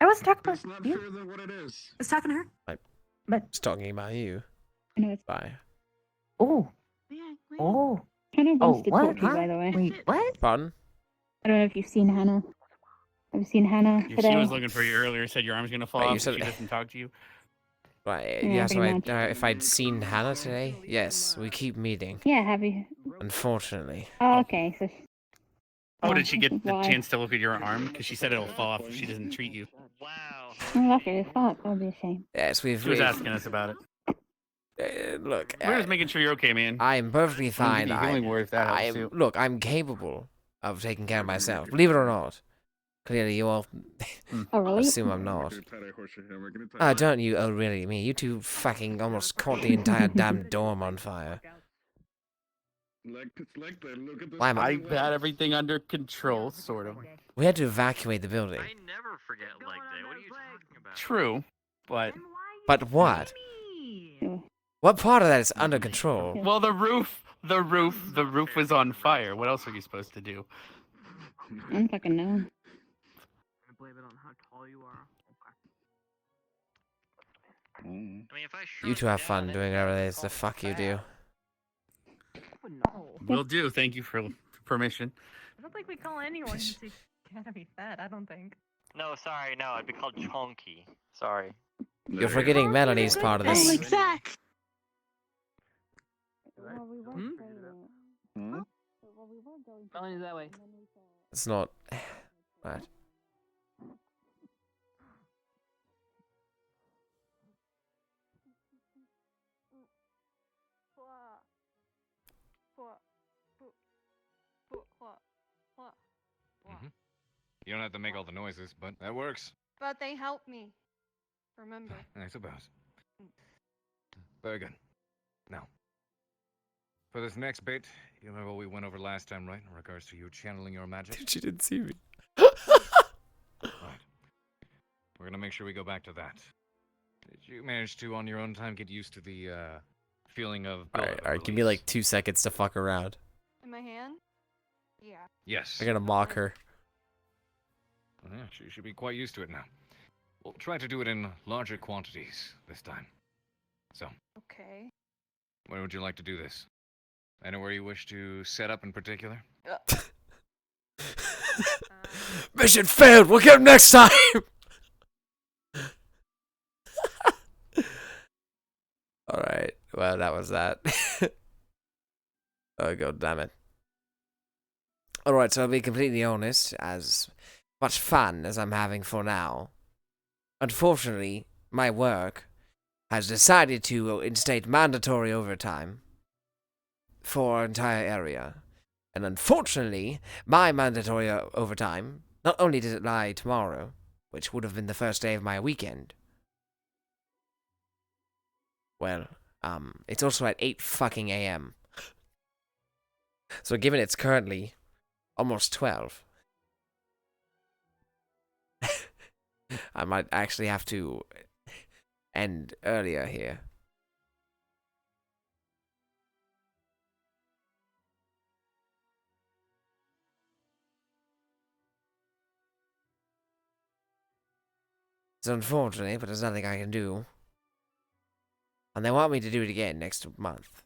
I wasn't talking about It's not you. fear than what it is. I was talking to her. But It's talking about you. I know it's Bye. oh, oh, Hannah oh, wants to what? talk to you, Huh? by the way. Wait, what? Pardon? I don't know if you've seen Hannah. Have you seen Hannah today? She was looking for you earlier. Said your arm's gonna fall Wait, you off. said- If she doesn't talk to you. Right, Yeah, yeah, so pretty much. if I'd seen Hannah today? Yes, we keep meeting. Yeah, have you? Unfortunately. Oh, okay. So. Oh, did she get the Why? chance to look at your arm? Because she said it'll fall off if she doesn't treat you. Wow. I'm lucky. Fuck. That'd be a shame. Yes, She was asking us about it. Look, We're just making sure you're okay, man. I'm perfectly fine. You can only worry if that helps too. Look, I'm capable of taking care of myself. Believe it or not. Clearly, you all Oh, really? assume I'm not. Don't you? Oh, really? Me? You two fucking almost caught the entire damn dorm on fire. Why am I? I had everything under control, sort of. We had to evacuate the building. I never forget leg day. What are you talking about? True, but But what? What part of that is under control? well, the roof was on fire. What else are you supposed to do? I don't fucking know. Blame it on how tall you are. I mean, if I You two have fun doing whatever it is the fuck you do. Will do. Thank you for permission. I don't think we call anyone who's Academy fat. I don't think. No, sorry, no. I'd be called chonky. Sorry. You're forgetting Melanie's part of this. Like Zach. Well, we were Hmm? Well, we were going to. Melanie's that way. It's not. Right. You don't have to make all the noises, but that works. But they help me. Remember. I suppose. Very good. Now, for this next bit, you remember what we went over last time, right? In regards to you channeling your magic? Dude, she didn't see me. Right. We're gonna make sure we go back to that. Did you manage to, on your own time, get used to the feeling of... Alright, give me like 2 seconds to fuck around. In my hand? Yeah. Yes. I'm gonna mock her. Well, yeah, she should be quite used to it now. We'll try to do it in larger quantities this time. So, Okay. where would you like to do this? Anywhere you wish to set up in particular? Mission failed! We'll get him next time! Alright, well, that was that. Oh, god damn it. Alright, so I'll be completely honest, as much fun as I'm having for now, unfortunately, my work has decided to instate mandatory overtime for our entire area. And unfortunately, my mandatory overtime, not only does it lie tomorrow, which would have been the first day of my weekend, well, it's also at 8 fucking a.m. So given it's currently almost 12, I might actually have to end earlier here. It's unfortunate, but there's nothing I can do. And they want me to do it again next month.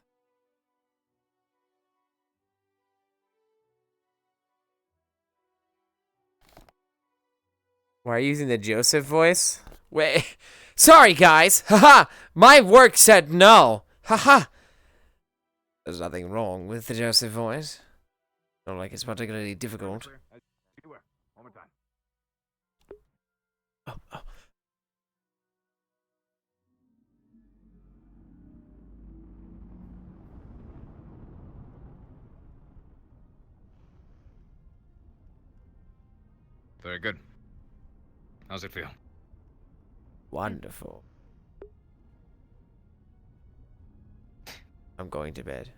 Why are you using the Joseph voice? Wait. Sorry, guys. Haha. My work said no. Haha. There's nothing wrong with the Joseph voice. Not like it's particularly difficult. Oh. Very good. How's it feel? Wonderful. I'm going to bed.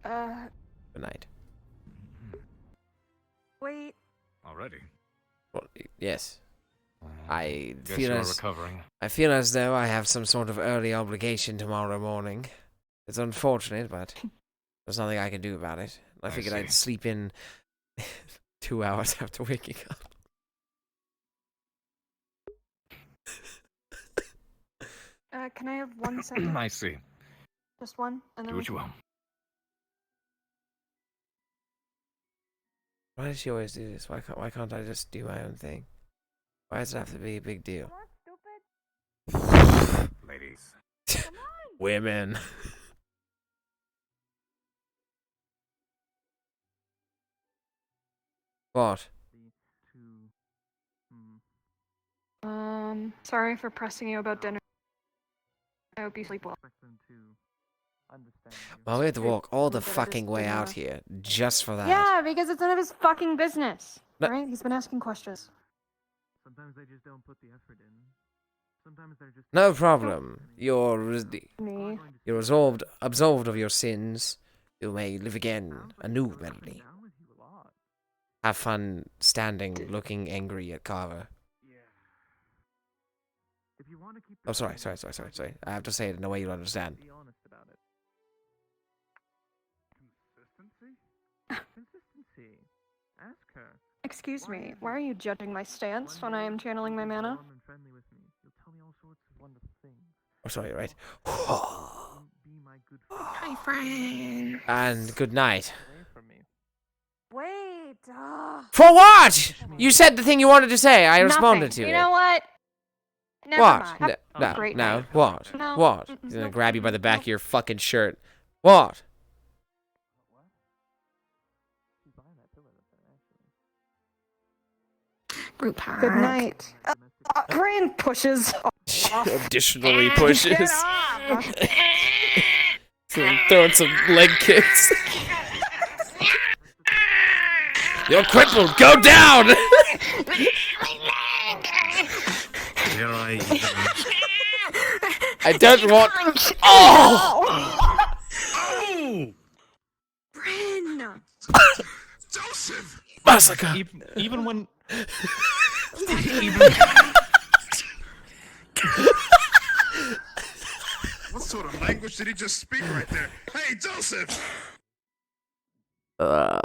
Good night. Wait. Already? Well, yes. I Guess feel you're as recovering. I feel as though I have some sort of early obligation tomorrow morning. It's unfortunate, but there's nothing I can do about it. I figured I'd sleep in 2 hours after waking up. Can I have 1 second? I see. Just one? And then Do what you will. Why does she always do this? Why can't I just do my own thing? Why does it have to be a big deal? Ladies. Women. What? Sorry for pressing you about dinner. I hope you sleep well. Well, we have to walk all the fucking way out here just for that. Yeah, because it's none of his fucking business. No. Right? He's been asking questions. Sometimes they just don't put the effort in. Sometimes they're just... No problem. You're Me. absolved of your sins. You may live again, a new melody. Have fun standing, looking angry at Carver. Oh, sorry. I have to say it in a way you'll understand. Be honest about it. Consistency. Ask her. Excuse me, why are you judging my stance when I am channeling my mana? Oh, sorry, right. Hi, friend. And good night. Wait. For what? You said the thing you wanted to say. I responded Nothing. to You it. know what? Never What? mind. No, Have a great night. What? No. What? He's gonna grab you by the back of your fucking shirt. What? Group hug. Good night. Crane pushes. Additionally pushes. Throwing some leg kicks. You're crippled. Go down. Dare I I don't want. Oh! Oh! Bryn! Joseph! Massacre! Even when. What sort of language did he just speak right there? Hey, Joseph!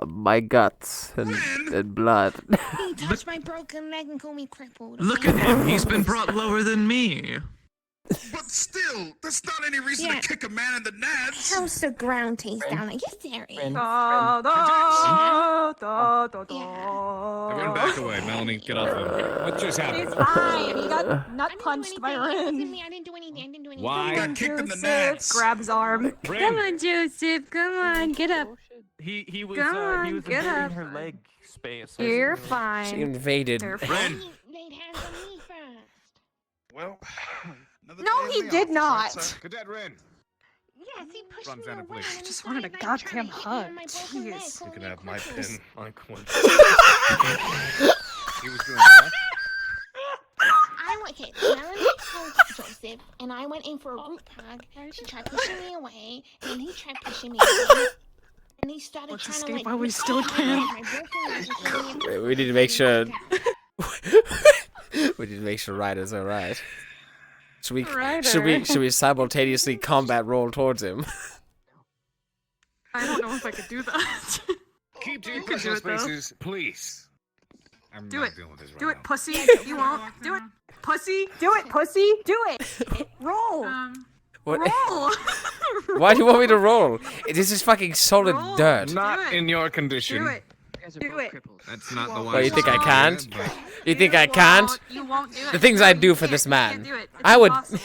My guts and blood. He touched my broken leg and called me crippled. Look at him. He's been brought lower than me. But still, that's not any reason to kick a man in the nads. How's the ground taste down there? Yes, there is. Da, da, da, da, da. Everyone back away. Melanie, get off him. What just happened? He's fine. He got nut punched by Rin. I didn't do anything. I didn't do anything. Why? Got kicked in the Joseph nads. grabs his arm. Come on, Joseph. Come on, get up. He was Come on, he was get invading up. her leg space. You're She fine. invaded. You're Ren. fine. Laid hands on me first. Well, another No, day he in the did office, not. right, sir? Cadet Ren. Yes, he pushed Run, me Xander, away. please. and he Just wanted a started, like, goddamn trying to hit hug. me on my broken leg, Jeez. You calling can me have my cripples. pin. Like one. He was doing what? I went, okay, Melanie told Joseph, and I went in for a group hug. She tried pushing me away, and then he tried pushing me away. And he started Let's trying escape to, like, while we still can. my broken leg and calling me Wait, we need to make sure. We need to make sure Ryder's alright. Should we simultaneously combat roll towards him? I don't know if I could do that. Keep to your You can do personal it, though. spaces, please. I'm Do not it. dealing with this right Do it, now. pussy. You won't. Do it, pussy. Do it, pussy. Do it. Roll. What? Roll. Why do you want me to roll? This is fucking solid Roll. dirt. Not in your condition. Do it. Do it. That's not the What, way. you think I to can't? do it, but- You think I can't? You won't do it. The things I do for You this can't man. do it. It's I would. impossible.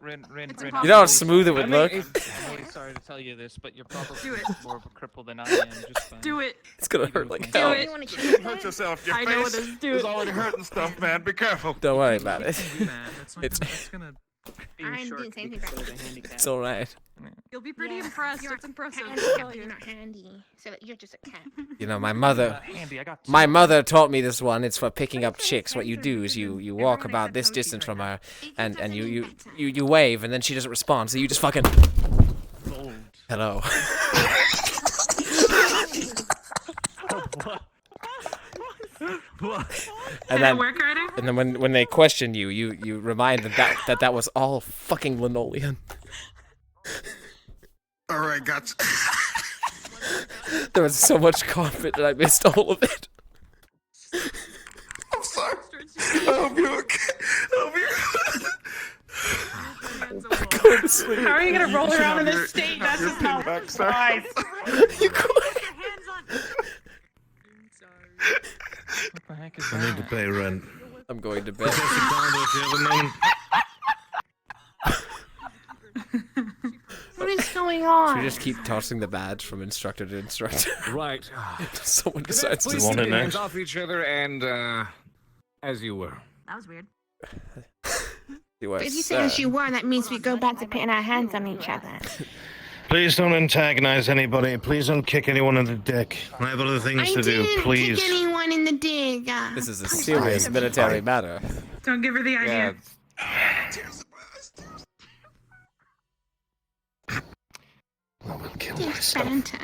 Ren, It's Ren. You know how smooth it would look? I'm really sorry to tell you this, but you're probably Do it. more of a cripple than I am. Just fine. Do it. It's gonna hurt like Do hell. it. Hurt yourself. Your I face know it is. Do is it. already hurting stuff, man. Be careful. Don't worry about it. It's It's gonna. I'm doing the same thing back. it's alright. You'll be pretty impressed. It's impressive. You're not handy, so that you're just a cat. You know, my mother. Handy, I got My mother taught me this one. It's for picking up chicks. What you do is you walk about this distance from her, and you wave, and then she doesn't respond. So you just fucking. Hello. And then, work already? and then when they question you, you remind them that was all fucking linoleum. All right, gotcha. There was so much carpet and I missed all of it. I'm sorry. I hope you're okay. Go to sleep. How are you gonna roll should around in have this state? That's your just pin how back, it sir. flies. You go. What the heck is I need to that? pay rent. I'm going to bed. Professor Calder, if you have a moment. What is going on? Should we just keep tossing the badge from instructor to instructor? Right. Someone decides to Please want keep it your hands next? off each other and, as you were. That was weird. You were, If you say as you were, that means we go back to putting our hands on each other. Please don't antagonize anybody. Please don't kick anyone in the dick. I have other things I to do. didn't Please. kick anyone in the dig. This is a serious military matter. Don't give her the idea. I will kill It's myself. banter.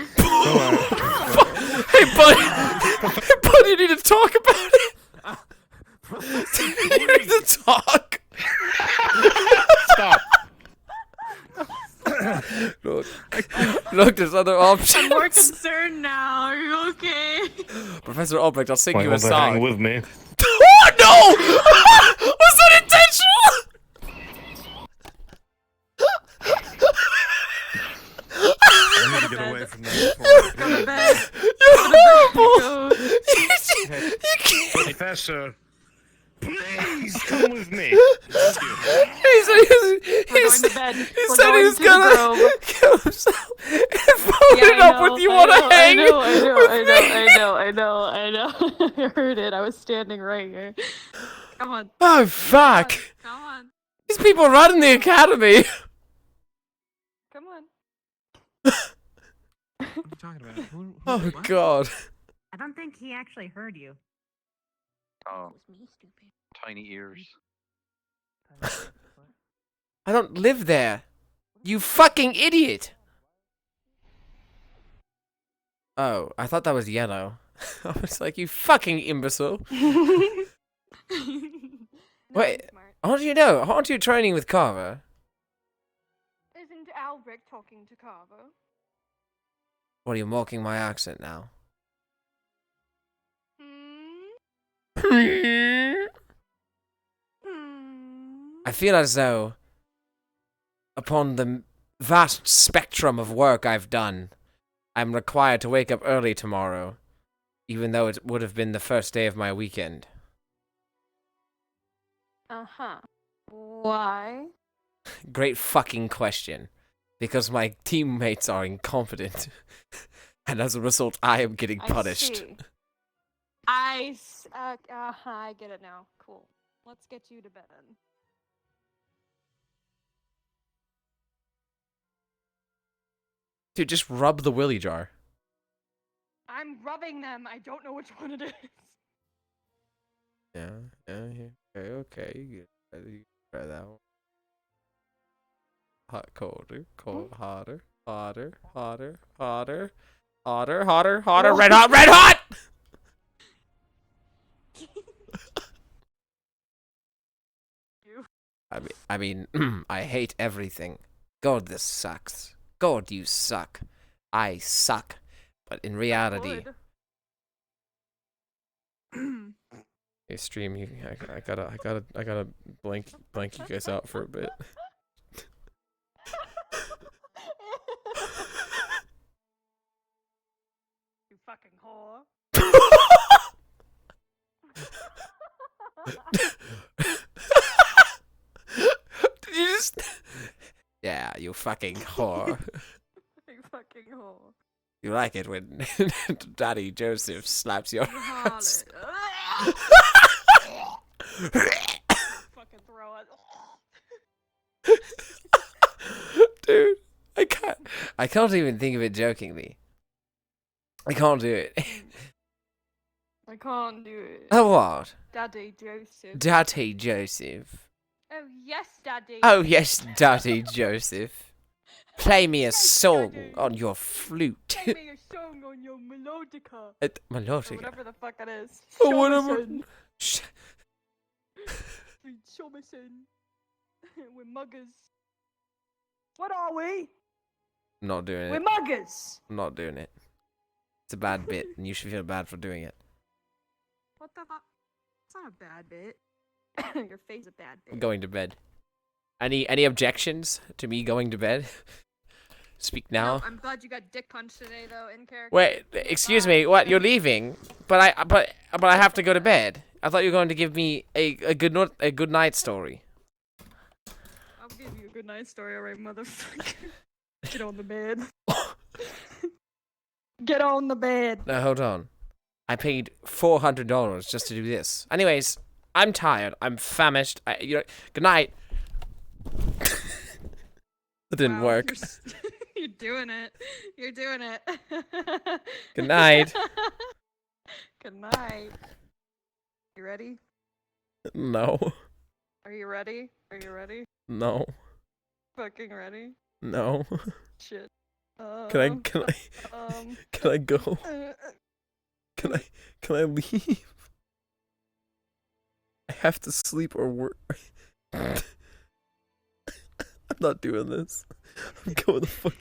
Hey, buddy! Hey, buddy, you need to talk about it! You need to talk! Stop. Look, there's other options. I'm more concerned now. Are you okay? Professor Albrecht, I'll sing Why you a won't they hang song. with me? Oh, no! Was that intentional? I need to get away from that. Go to bed. You're horrible! Go. You can't. Professor, please come with me. He We're going to bed. He We're said going he was to the gonna grove. kill himself and follow it up with you wanna hang with I know. I heard it. I was standing right here. Come on. Oh, fuck! Come on. These people running the academy! Come on. What are you talking about? Who, Oh, what? God. I don't think he actually heard you. Oh, tiny ears. I don't live there. You fucking idiot! Oh, I thought that was yellow. I was like, you fucking imbecile. Wait, aren't you aren't you training with Carver? Isn't Albrecht talking to Carver? What, are you mocking my accent now? I feel as though, upon the vast spectrum of work I've done, I'm required to wake up early tomorrow, even though it would have been the first day of my weekend. Uh-huh. Why? Great fucking question. Because my teammates are incompetent. And as a result, I am getting punished. I get it now. Cool. Let's get you to bed then. Dude, just rub the willy jar. I'm rubbing them. I don't know which one it is. Yeah, okay. You try that one. Hot, colder, cold, hotter, red hot! I mean, I hate everything. God, this sucks. God, you suck. I suck. But in reality, hey, stream, I gotta blank you guys out for a bit. You fucking whore. Did you just? Yeah, you fucking whore. You fucking whore. You like it when Daddy Joseph slaps your ass. Fucking throw it. Dude, I can't even think of it jokingly. I can't do it. I can't do it. Oh, what? Daddy Joseph. Daddy Joseph. Oh yes, Daddy. Oh yes, Daddy Joseph. Play me a song on your flute. Play me a song on your melodica. Melodica. Or whatever the fuck it is. Oh, whatever. Sweet Shomison. We're muggers. What are we? I'm not doing it. We're muggers. I'm not doing it. It's a bad bit, and you should feel bad for doing it. What the fuck? It's not a bad bit. Your face is a bad bit. I'm going to bed. Any objections to me going to bed? Speak now. No, I'm glad you got dick punched today, though, in character. Wait, excuse me. What? You're leaving? But I have to go to bed. I thought you were going to give me a good night story. I'll give you a good night story, alright, motherfucker. Get on the bed. Get on the bed. No, hold on. I paid $400 just to do this. Anyways, I'm tired. I'm famished. Good night. It didn't work. You're doing it. You're doing it. Good night. Good night. You ready? No. Are you ready? Are you ready? No. Fucking ready? No. Shit. Can I go? Can I leave? I have to sleep or work. I'm not doing this. I'm going the fuck